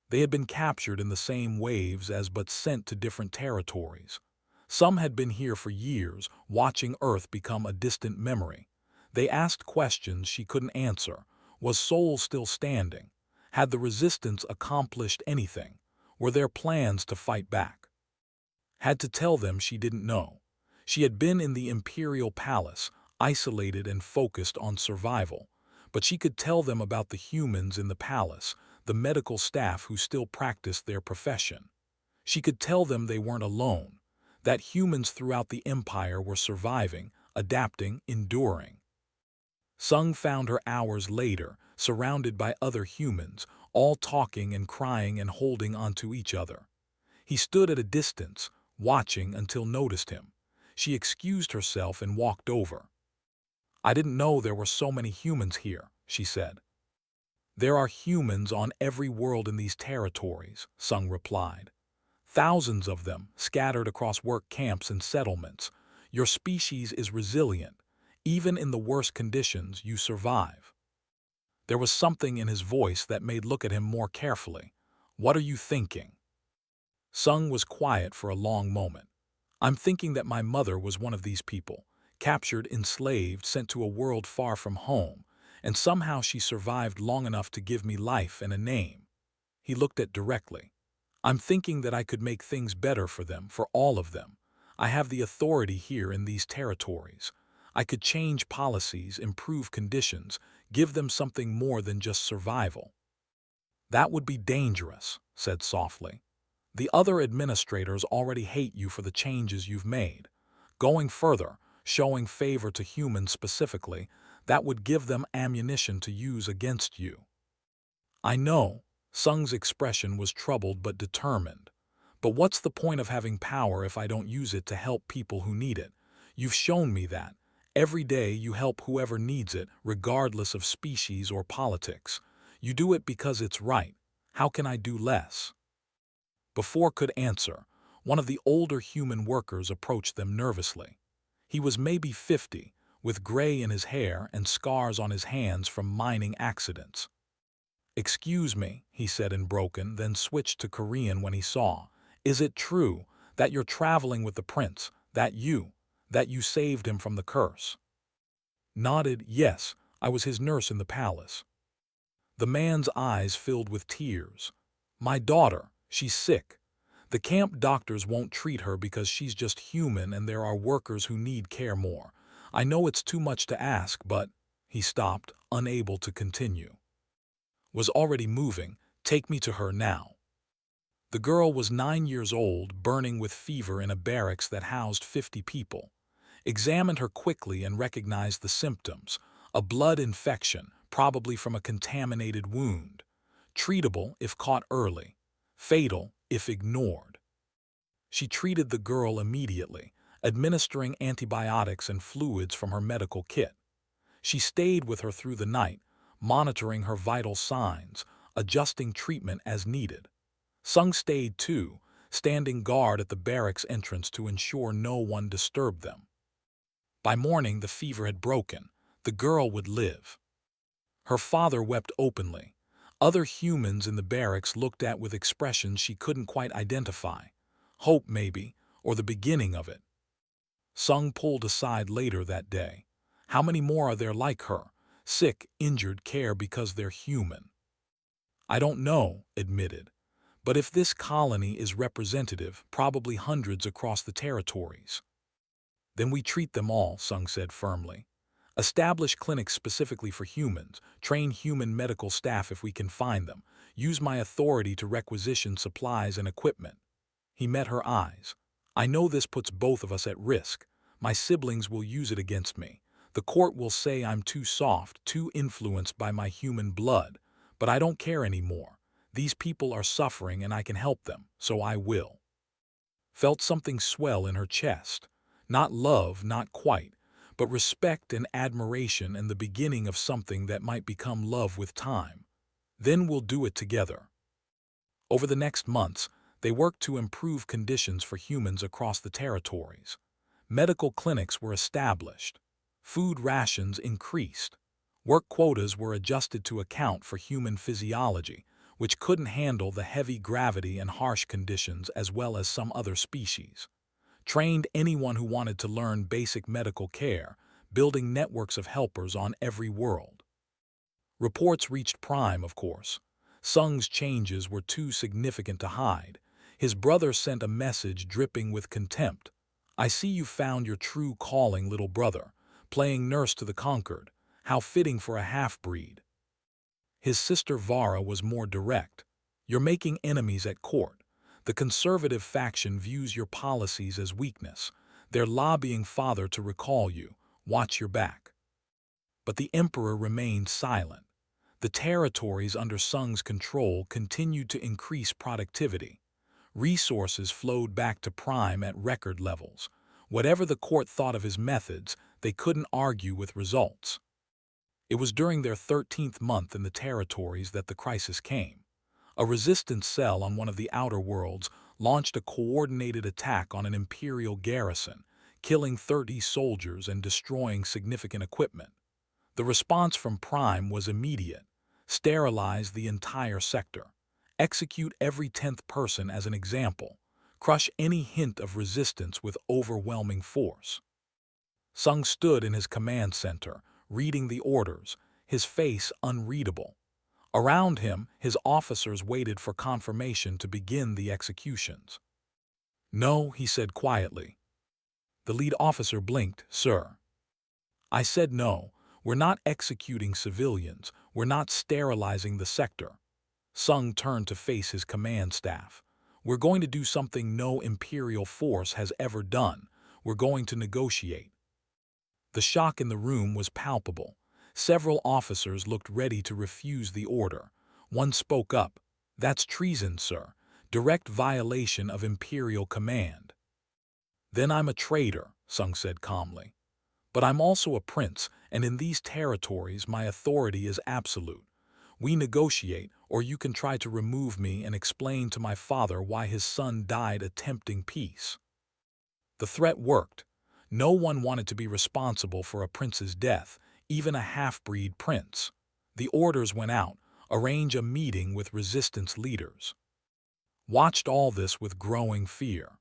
They had been captured in the same waves as but sent to different territories. Some had been here for years, watching Earth become a distant memory. They asked questions she couldn't answer. Was Seoul still standing? Had the resistance accomplished anything? Were there plans to fight back? Had to tell them she didn't know. She had been in the imperial palace, isolated and focused on survival. But she could tell them about the humans in the palace, the medical staff who still practiced their profession. She could tell them they weren't alone, that humans throughout the empire were surviving, adapting, enduring. Sung found her hours later, surrounded by other humans, all talking and crying and holding onto each other. He stood at a distance, watching until noticed him. She excused herself and walked over. I didn't know there were so many humans here, she said. There are humans on every world in these territories, Sung replied. Thousands of them, scattered across work camps and settlements. Your species is resilient. Even in the worst conditions, you survive. There was something in his voice that made look at him more carefully. What are you thinking? Sung was quiet for a long moment. I'm thinking that my mother was one of these people, captured, enslaved, sent to a world far from home, and somehow she survived long enough to give me life and a name. He looked at directly. I'm thinking that I could make things better for them, for all of them. I have the authority here in these territories. I could change policies, improve conditions, give them something more than just survival. That would be dangerous, said softly. The other administrators already hate you for the changes you've made. Going further, showing favor to humans specifically, that would give them ammunition to use against you. I know. Sung's expression was troubled but determined. But what's the point of having power if I don't use it to help people who need it? You've shown me that. Every day you help whoever needs it, regardless of species or politics. You do it because it's right. How can I do less? Before could answer, one of the older human workers approached them nervously. He was maybe 50, with gray in his hair and scars on his hands from mining accidents. "Excuse me," he said in broken, then switched to Korean when he saw. "Is it true that you're traveling with the prince, that you saved him from the curse?" Nodded, "Yes, I was his nurse in the palace." The man's eyes filled with tears. "My daughter, she's sick. The camp doctors won't treat her because she's just human and there are workers who need care more. I know it's too much to ask, but—" He stopped, unable to continue. Was already moving. "Take me to her now." The girl was 9 years old, burning with fever in a barracks that housed 50 people. Examined her quickly and recognized the symptoms. A blood infection, probably from a contaminated wound. Treatable if caught early. Fatal if ignored. She treated the girl immediately, administering antibiotics and fluids from her medical kit. She stayed with her through the night, monitoring her vital signs, adjusting treatment as needed. Sung stayed too, standing guard at the barracks entrance to ensure no one disturbed them. By morning the fever had broken. The girl would live. Her father wept openly. Other humans in the barracks looked at with expressions she couldn't quite identify. Hope, maybe, or the beginning of it. Sung pulled aside later that day. How many more are there like her? Sick, injured, care because they're human. I don't know, admitted. But if this colony is representative, probably hundreds across the territories. Then we treat them all, Sung said firmly. Establish clinics specifically for humans, train human medical staff if we can find them, use my authority to requisition supplies and equipment. He met her eyes. I know this puts both of us at risk. My siblings will use it against me. The court will say I'm too soft, too influenced by my human blood. But I don't care anymore. These people are suffering and I can help them, so I will. Felt something swell in her chest. Not love, not quite, but respect and admiration and the beginning of something that might become love with time. Then we'll do it together. Over the next months, they worked to improve conditions for humans across the territories. Medical clinics were established. Food rations increased. Work quotas were adjusted to account for human physiology, which couldn't handle the heavy gravity and harsh conditions as well as some other species. Trained anyone who wanted to learn basic medical care, building networks of helpers on every world. Reports reached Prime, of course. Sung's changes were too significant to hide. His brother sent a message dripping with contempt. I see you found your true calling, little brother, playing nurse to the conquered. How fitting for a half-breed. His sister Vara was more direct. You're making enemies at court. The conservative faction views your policies as weakness. They're lobbying father to recall you. Watch your back. But the emperor remained silent. The territories under Sung's control continued to increase productivity. Resources flowed back to Prime at record levels. Whatever the court thought of his methods, they couldn't argue with results. It was during their 13th month in the territories that the crisis came. A resistance cell on one of the outer worlds launched a coordinated attack on an imperial garrison, killing 30 soldiers and destroying significant equipment. The response from Prime was immediate. Sterilize the entire sector. Execute every 10th person as an example. Crush any hint of resistance with overwhelming force. Sung stood in his command center, reading the orders, his face unreadable. Around him, his officers waited for confirmation to begin the executions. No, he said quietly. The lead officer blinked, Sir. I said no, we're not executing civilians, we're not sterilizing the sector. Sung turned to face his command staff. We're going to do something no imperial force has ever done. We're going to negotiate. The shock in the room was palpable. Several officers looked ready to refuse the order. One spoke up. That's treason, sir. direct violation of imperial command. Then I'm a traitor, Sung said calmly. But I'm also a prince, and in these territories my authority is absolute. We negotiate, or you can try to remove me and explain to my father why his son died attempting peace. The threat worked. No one wanted to be responsible for a prince's death, even a half-breed prince. The orders went out: arrange a meeting with resistance leaders. Watched all this with growing fear.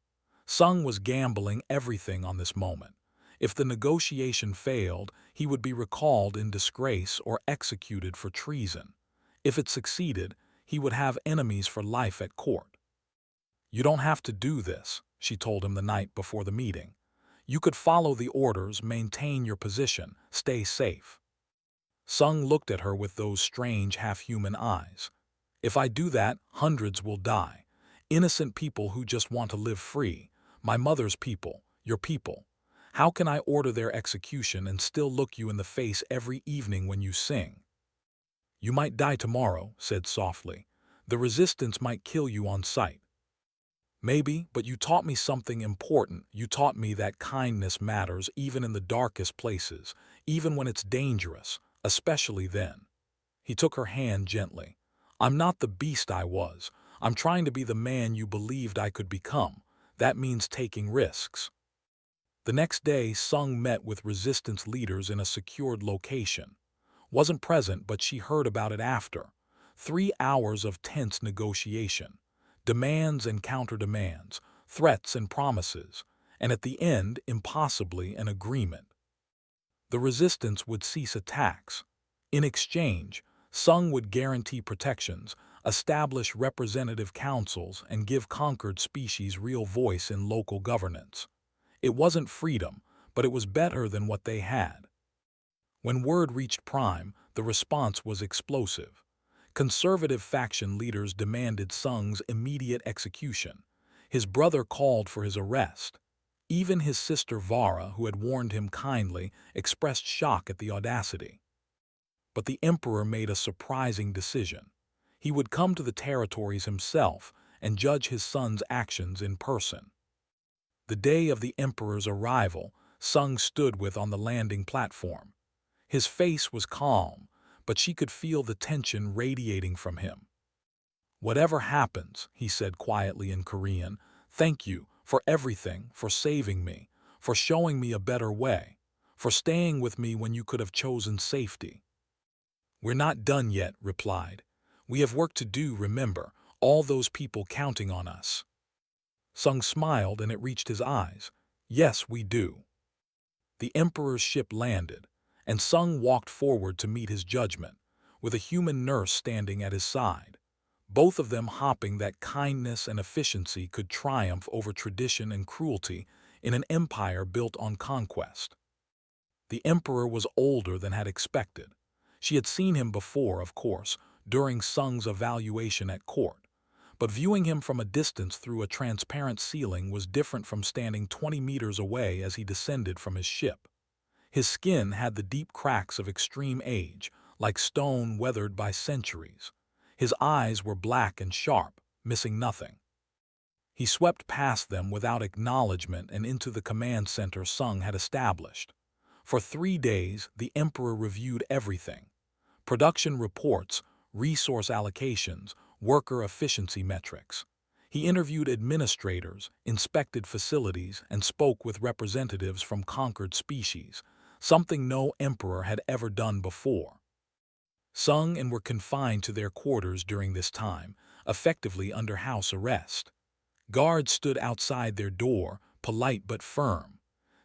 Sung was gambling everything on this moment. If the negotiation failed, he would be recalled in disgrace or executed for treason. If it succeeded, he would have enemies for life at court. You don't have to do this, she told him the night before the meeting. You could follow the orders, maintain your position, stay safe. Sung looked at her with those strange half-human eyes. If I do that, hundreds will die. Innocent people who just want to live free. My mother's people, your people. How can I order their execution and still look you in the face every evening when you sing? You might die tomorrow, said softly. The resistance might kill you on sight. Maybe, but you taught me something important. You taught me that kindness matters even in the darkest places, even when it's dangerous, especially then. He took her hand gently. I'm not the beast I was. I'm trying to be the man you believed I could become. That means taking risks. The next day, Sung met with resistance leaders in a secured location. Wasn't present, but she heard about it after. 3 hours of tense negotiation. Demands and counter-demands, threats and promises, and at the end, impossibly, an agreement. The resistance would cease attacks. In exchange, Sung would guarantee protections, establish representative councils, and give conquered species real voice in local governance. It wasn't freedom, but it was better than what they had. When word reached Prime, the response was explosive. Conservative faction leaders demanded Sung's immediate execution. His brother called for his arrest. Even his sister Vara, who had warned him kindly, expressed shock at the audacity. But the emperor made a surprising decision. He would come to the territories himself and judge his son's actions in person. The day of the emperor's arrival, Sung stood with on the landing platform. His face was calm, but she could feel the tension radiating from him. Whatever happens, he said quietly in Korean, thank you for everything, for saving me, for showing me a better way, for staying with me when you could have chosen safety. We're not done yet, replied. We have work to do, remember, all those people counting on us. Sung smiled and it reached his eyes. Yes, we do. The emperor's ship landed, and Sung walked forward to meet his judgment, with a human nurse standing at his side, both of them hoping that kindness and efficiency could triumph over tradition and cruelty in an empire built on conquest. The emperor was older than had expected. She had seen him before, of course, during Sung's evaluation at court, but viewing him from a distance through a transparent ceiling was different from standing 20 meters away as he descended from his ship. His skin had the deep cracks of extreme age, like stone weathered by centuries. His eyes were black and sharp, missing nothing. He swept past them without acknowledgement and into the command center Sung had established. For 3 days, the emperor reviewed everything: production reports, resource allocations, worker efficiency metrics. He interviewed administrators, inspected facilities, and spoke with representatives from conquered species, something no emperor had ever done before. Sung and were confined to their quarters during this time, effectively under house arrest. Guards stood outside their door, polite but firm.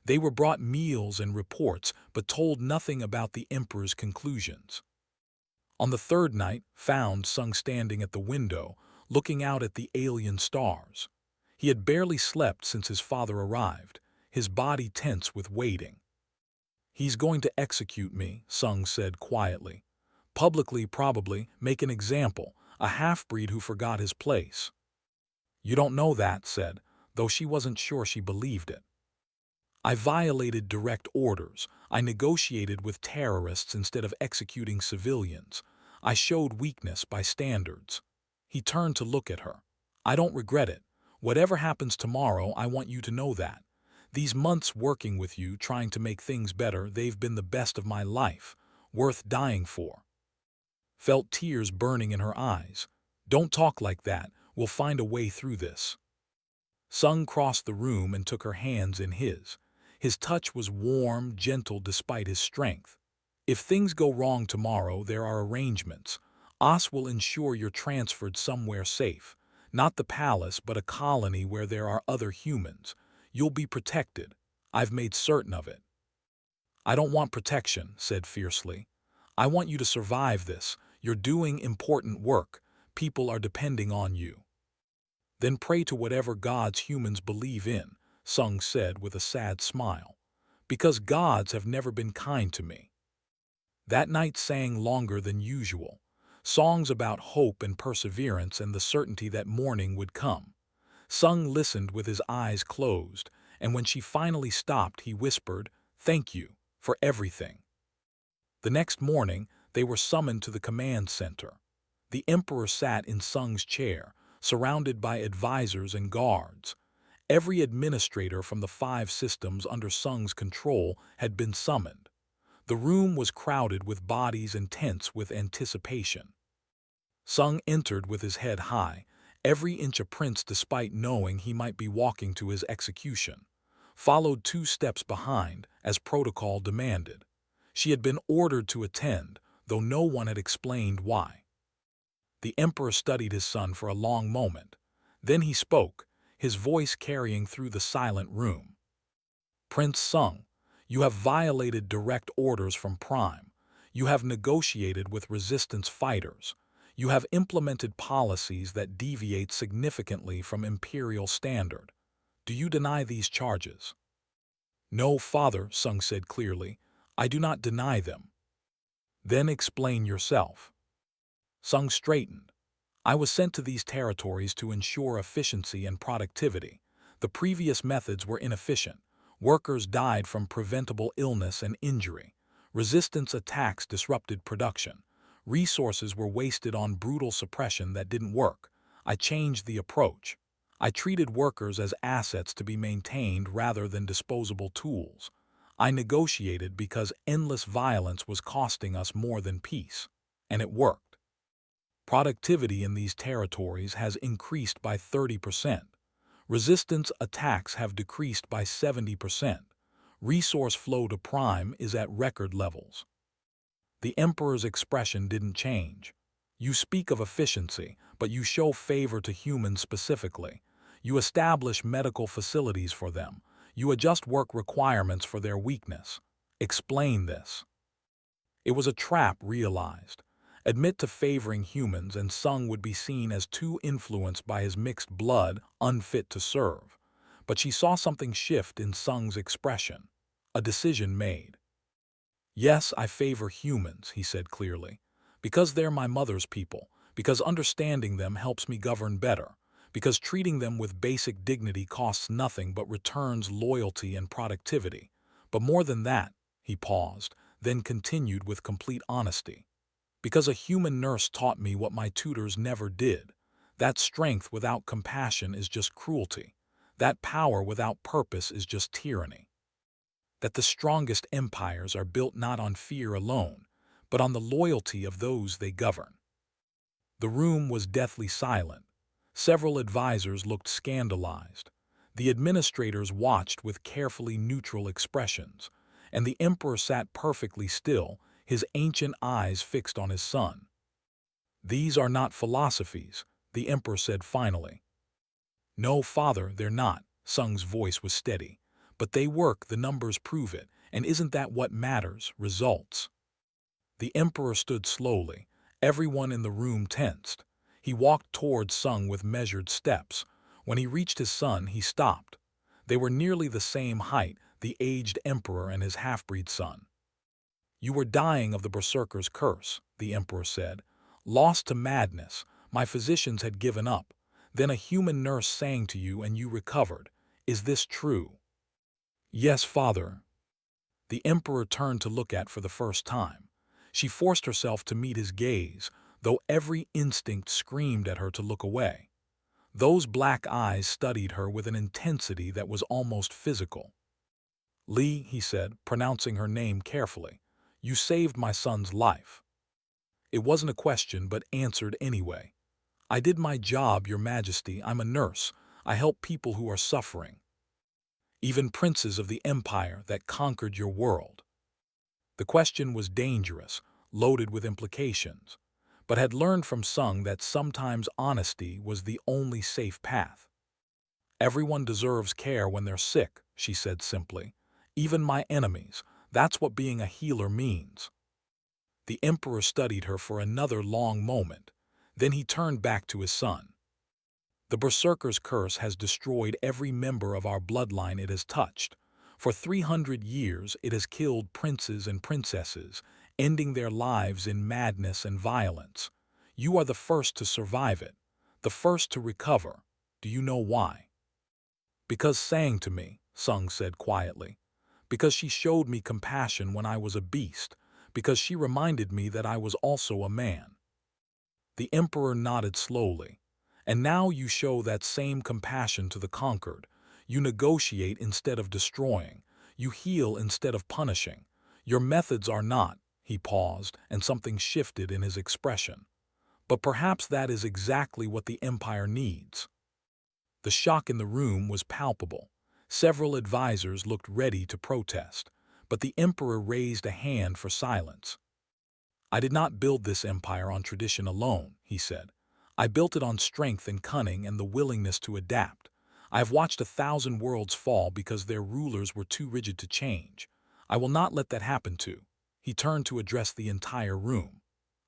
They were brought meals and reports, but told nothing about the emperor's conclusions. On the 3rd night, found Sung standing at the window, looking out at the alien stars. He had barely slept since his father arrived, his body tense with waiting. He's going to execute me, Sung said quietly. Publicly, probably, make an example, a half-breed who forgot his place. You don't know that, said, though she wasn't sure she believed it. I violated direct orders. I negotiated with terrorists instead of executing civilians. I showed weakness by standards. He turned to look at her. I don't regret it. Whatever happens tomorrow, I want you to know that. These months working with you, trying to make things better, they've been the best of my life, worth dying for. Felt tears burning in her eyes. Don't talk like that. We'll find a way through this. Sung crossed the room and took her hands in his. His touch was warm, gentle despite his strength. If things go wrong tomorrow, there are arrangements. Os will ensure you're transferred somewhere safe. Not the palace, but a colony where there are other humans. You'll be protected. I've made certain of it. I don't want protection, said fiercely. I want you to survive this. You're doing important work. People are depending on you. Then pray to whatever gods humans believe in, Sung said with a sad smile. Because gods have never been kind to me. That night sang longer than usual. Songs about hope and perseverance and the certainty that morning would come. Sung listened with his eyes closed, and when she finally stopped, he whispered, "Thank you for everything." The next morning, they were summoned to the command center. The Emperor sat in Sung's chair, surrounded by advisors and guards. Every administrator from the 5 systems under Sung's control had been summoned. The room was crowded with bodies and tense with anticipation. Sung entered with his head high, every inch a prince despite knowing he might be walking to his execution. Followed 2 steps behind, as protocol demanded. She had been ordered to attend, though no one had explained why. The Emperor studied his son for a long moment. Then he spoke, his voice carrying through the silent room. "Prince Sung, you have violated direct orders from Prime. You have negotiated with resistance fighters. You have implemented policies that deviate significantly from imperial standard. Do you deny these charges?" "No, father," Sung said clearly. "I do not deny them." "Then explain yourself." Sung straightened. "I was sent to these territories to ensure efficiency and productivity. The previous methods were inefficient. Workers died from preventable illness and injury. Resistance attacks disrupted production. Resources were wasted on brutal suppression that didn't work. I changed the approach. I treated workers as assets to be maintained rather than disposable tools. I negotiated because endless violence was costing us more than peace. And it worked. Productivity in these territories has increased by 30%. Resistance attacks have decreased by 70%. Resource flow to Prime is at record levels." The Emperor's expression didn't change. "You speak of efficiency, but you show favor to humans specifically. You establish medical facilities for them. You adjust work requirements for their weakness. Explain this." It was a trap realized. Admit to favoring humans and Sung would be seen as too influenced by his mixed blood, unfit to serve. But she saw something shift in Sung's expression. A decision made. "Yes, I favor humans," he said clearly. "Because they're my mother's people. Because understanding them helps me govern better. Because treating them with basic dignity costs nothing but returns loyalty and productivity. But more than that," he paused, then continued with complete honesty. "Because a human nurse taught me what my tutors never did. That strength without compassion is just cruelty. That power without purpose is just tyranny. That the strongest empires are built not on fear alone, but on the loyalty of those they govern." The room was deathly silent. Several advisors looked scandalized. The administrators watched with carefully neutral expressions, and the Emperor sat perfectly still, his ancient eyes fixed on his son. "These are not philosophies," the Emperor said finally. "No, father, they're not," Sung's voice was steady. "But they work, the numbers prove it, and isn't that what matters, results?" The Emperor stood slowly. Everyone in the room tensed. He walked towards Sung with measured steps. When he reached his son, he stopped. They were nearly the same height, the aged Emperor and his half-breed son. "You were dying of the Berserker's curse," the Emperor said. "Lost to madness, my physicians had given up. Then a human nurse sang to you and you recovered. Is this true?" "Yes, father." The Emperor turned to look at for the first time. She forced herself to meet his gaze, though every instinct screamed at her to look away. Those black eyes studied her with an intensity that was almost physical. "Lee," he said, pronouncing her name carefully, "you saved my son's life." It wasn't a question, but answered anyway. "I did my job, Your Majesty. I'm a nurse. I help people who are suffering. Even princes of the empire that conquered your world." The question was dangerous, loaded with implications, but had learned from Sung that sometimes honesty was the only safe path. "Everyone deserves care when they're sick," she said simply. "Even my enemies. That's what being a healer means." The Emperor studied her for another long moment. Then he turned back to his son. "The Berserker's curse has destroyed every member of our bloodline it has touched. For 300 years it has killed princes and princesses, ending their lives in madness and violence. You are the first to survive it, the first to recover. Do you know why?" "Because sang to me," Sung said quietly. "Because she showed me compassion when I was a beast. Because she reminded me that I was also a man." The Emperor nodded slowly. "And now you show that same compassion to the conquered. You negotiate instead of destroying. You heal instead of punishing. Your methods are not—" He paused, and something shifted in his expression. "But perhaps that is exactly what the Empire needs." The shock in the room was palpable. Several advisors looked ready to protest, but the Emperor raised a hand for silence. "I did not build this empire on tradition alone," he said. "I built it on strength and cunning and the willingness to adapt. I have watched 1,000 worlds fall because their rulers were too rigid to change. I will not let that happen to—" He turned to address the entire room.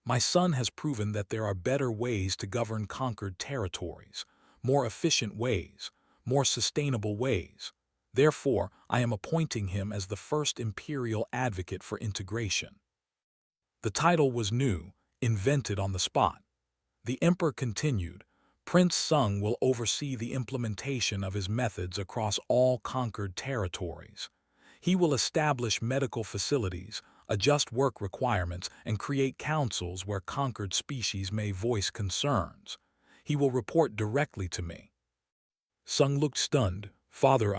"My son has proven that there are better ways to govern conquered territories, more efficient ways, more sustainable ways. Therefore, I am appointing him as the first imperial advocate for integration." The title was new, invented on the spot. The Emperor continued, "Prince Sung will oversee the implementation of his methods across all conquered territories. He will establish medical facilities, adjust work requirements, and create councils where conquered species may voice concerns. He will report directly to me." Sung looked stunned. "Father,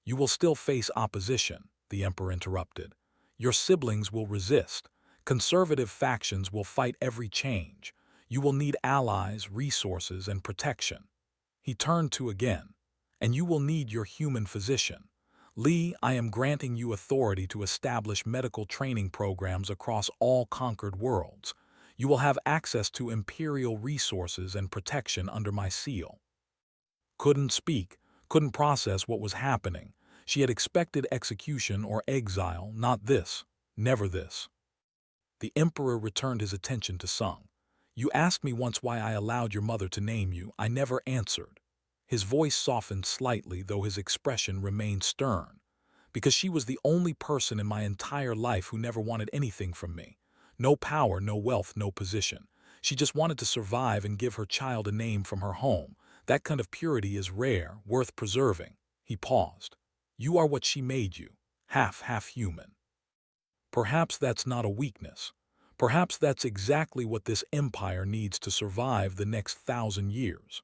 "You will still face opposition," the Emperor interrupted. "Your siblings will resist. Conservative factions will fight every change. You will need allies, resources, and protection." He turned to again. "And you will need your human physician. Lee, I am granting you authority to establish medical training programs across all conquered worlds. You will have access to imperial resources and protection under my seal." Couldn't speak, couldn't process what was happening. She had expected execution or exile, not this, never this. The Emperor returned his attention to Sung. "You asked me once why I allowed your mother to name you. I never answered." His voice softened slightly, though his expression remained stern. "Because she was the only person in my entire life who never wanted anything from me. No power, no wealth, no position. She just wanted to survive and give her child a name from her home. That kind of purity is rare, worth preserving." He paused. "You are what she made you, half human. Perhaps that's not a weakness. Perhaps that's exactly what this empire needs to survive the next 1,000 years."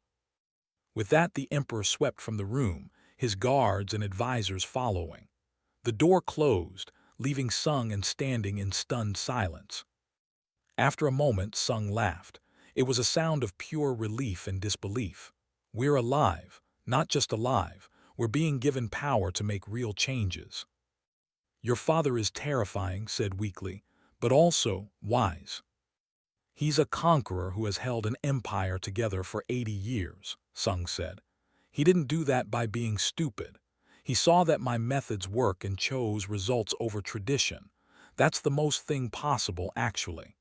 With that, the Emperor swept from the room, his guards and advisors following. The door closed, leaving Sung and standing in stunned silence. After a moment, Sung laughed. It was a sound of pure relief and disbelief. "We're alive, not just alive. We're being given power to make real changes." "Your father is terrifying," said weakly, "but also wise. He's a conqueror who has held an empire together for 80 years, Sung said. "He didn't do that by being stupid. He saw that my methods work and chose results over tradition. That's the most thing possible, actually."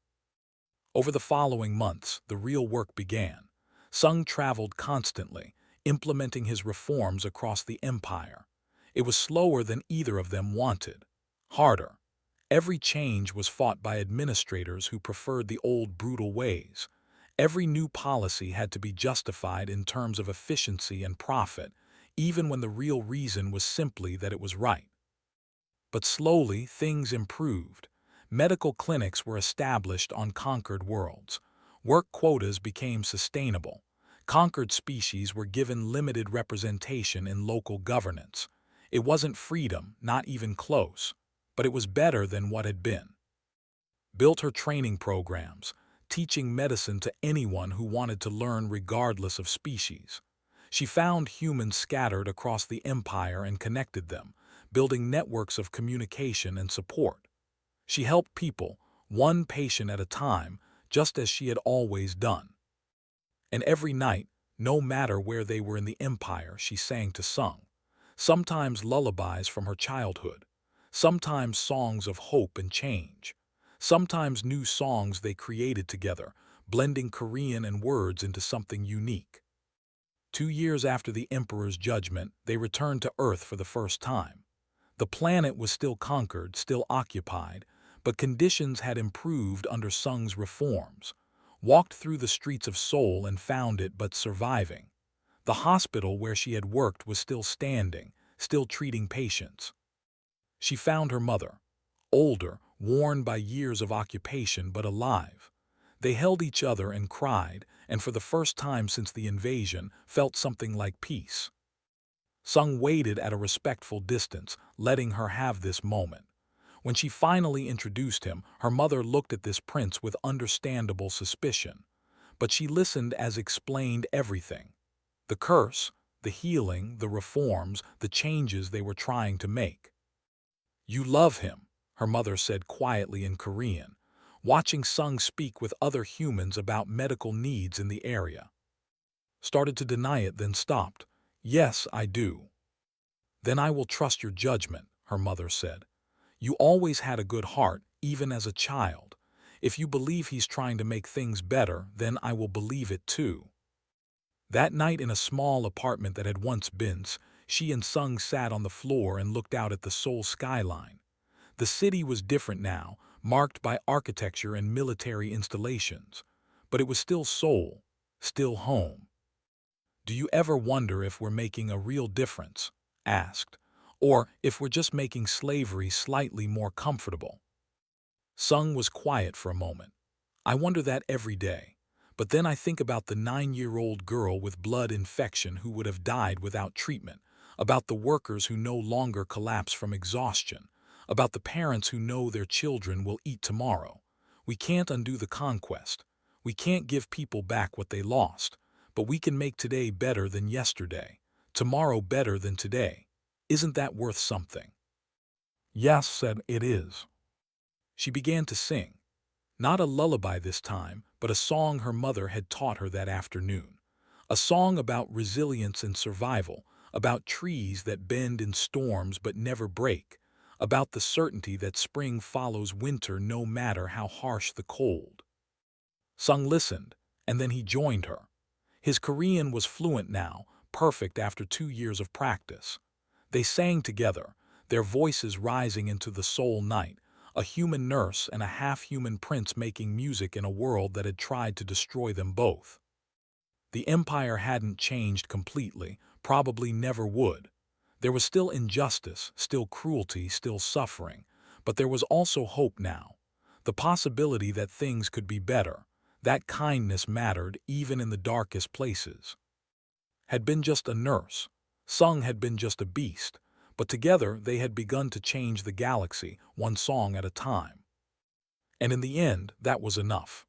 Over the following months, the real work began. Sung traveled constantly, implementing his reforms across the empire. It was slower than either of them wanted. Harder. Every change was fought by administrators who preferred the old brutal ways. Every new policy had to be justified in terms of efficiency and profit, even when the real reason was simply that it was right. But slowly, things improved. Medical clinics were established on conquered worlds. Work quotas became sustainable. Conquered species were given limited representation in local governance. It wasn't freedom, not even close, but it was better than what had been. Built her training programs, teaching medicine to anyone who wanted to learn regardless of species. She found humans scattered across the empire and connected them, building networks of communication and support. She helped people, one patient at a time, just as she had always done. And every night, no matter where they were in the empire, she sang to Sung. Sometimes lullabies from her childhood, sometimes songs of hope and change, sometimes new songs they created together, blending Korean and words into something unique. 2 years after the Emperor's judgment, they returned to Earth for the first time. The planet was still conquered, still occupied, but conditions had improved under Sung's reforms. Walked through the streets of Seoul and found it but surviving. The hospital where she had worked was still standing, still treating patients. She found her mother, older, worn by years of occupation but alive. They held each other and cried, and for the first time since the invasion, felt something like peace. Sung waited at a respectful distance, letting her have this moment. When she finally introduced him, her mother looked at this prince with understandable suspicion. But she listened as explained everything. The curse, the healing, the reforms, the changes they were trying to make. "You love him," her mother said quietly in Korean, watching Sung speak with other humans about medical needs in the area. Started to deny it, then stopped. "Yes, I do." "Then I will trust your judgment," her mother said. "You always had a good heart, even as a child. If you believe he's trying to make things better, then I will believe it too." That night in a small apartment that had once been, she and Sung sat on the floor and looked out at the Seoul skyline. The city was different now, marked by architecture and military installations. But it was still Seoul, still home. "Do you ever wonder if we're making a real difference?" asked. "Or if we're just making slavery slightly more comfortable?" Sung was quiet for a moment. "I wonder that every day. But then I think about the 9-year-old girl with blood infection who would have died without treatment, about the workers who no longer collapse from exhaustion, about the parents who know their children will eat tomorrow. We can't undo the conquest. We can't give people back what they lost, but we can make today better than yesterday, tomorrow better than today. Isn't that worth something?" "Yes," said it is. She began to sing. Not a lullaby this time, but a song her mother had taught her that afternoon. A song about resilience and survival, about trees that bend in storms but never break, about the certainty that spring follows winter no matter how harsh the cold. Sung listened, and then he joined her. His Korean was fluent now, perfect after 2 years of practice. They sang together, their voices rising into the Seoul night, a human nurse and a half-human prince making music in a world that had tried to destroy them both. The empire hadn't changed completely, probably never would. There was still injustice, still cruelty, still suffering, but there was also hope now. The possibility that things could be better, that kindness mattered even in the darkest places. Had been just a nurse. Sung had been just a beast. But together they had begun to change the galaxy, one song at a time. And in the end, that was enough.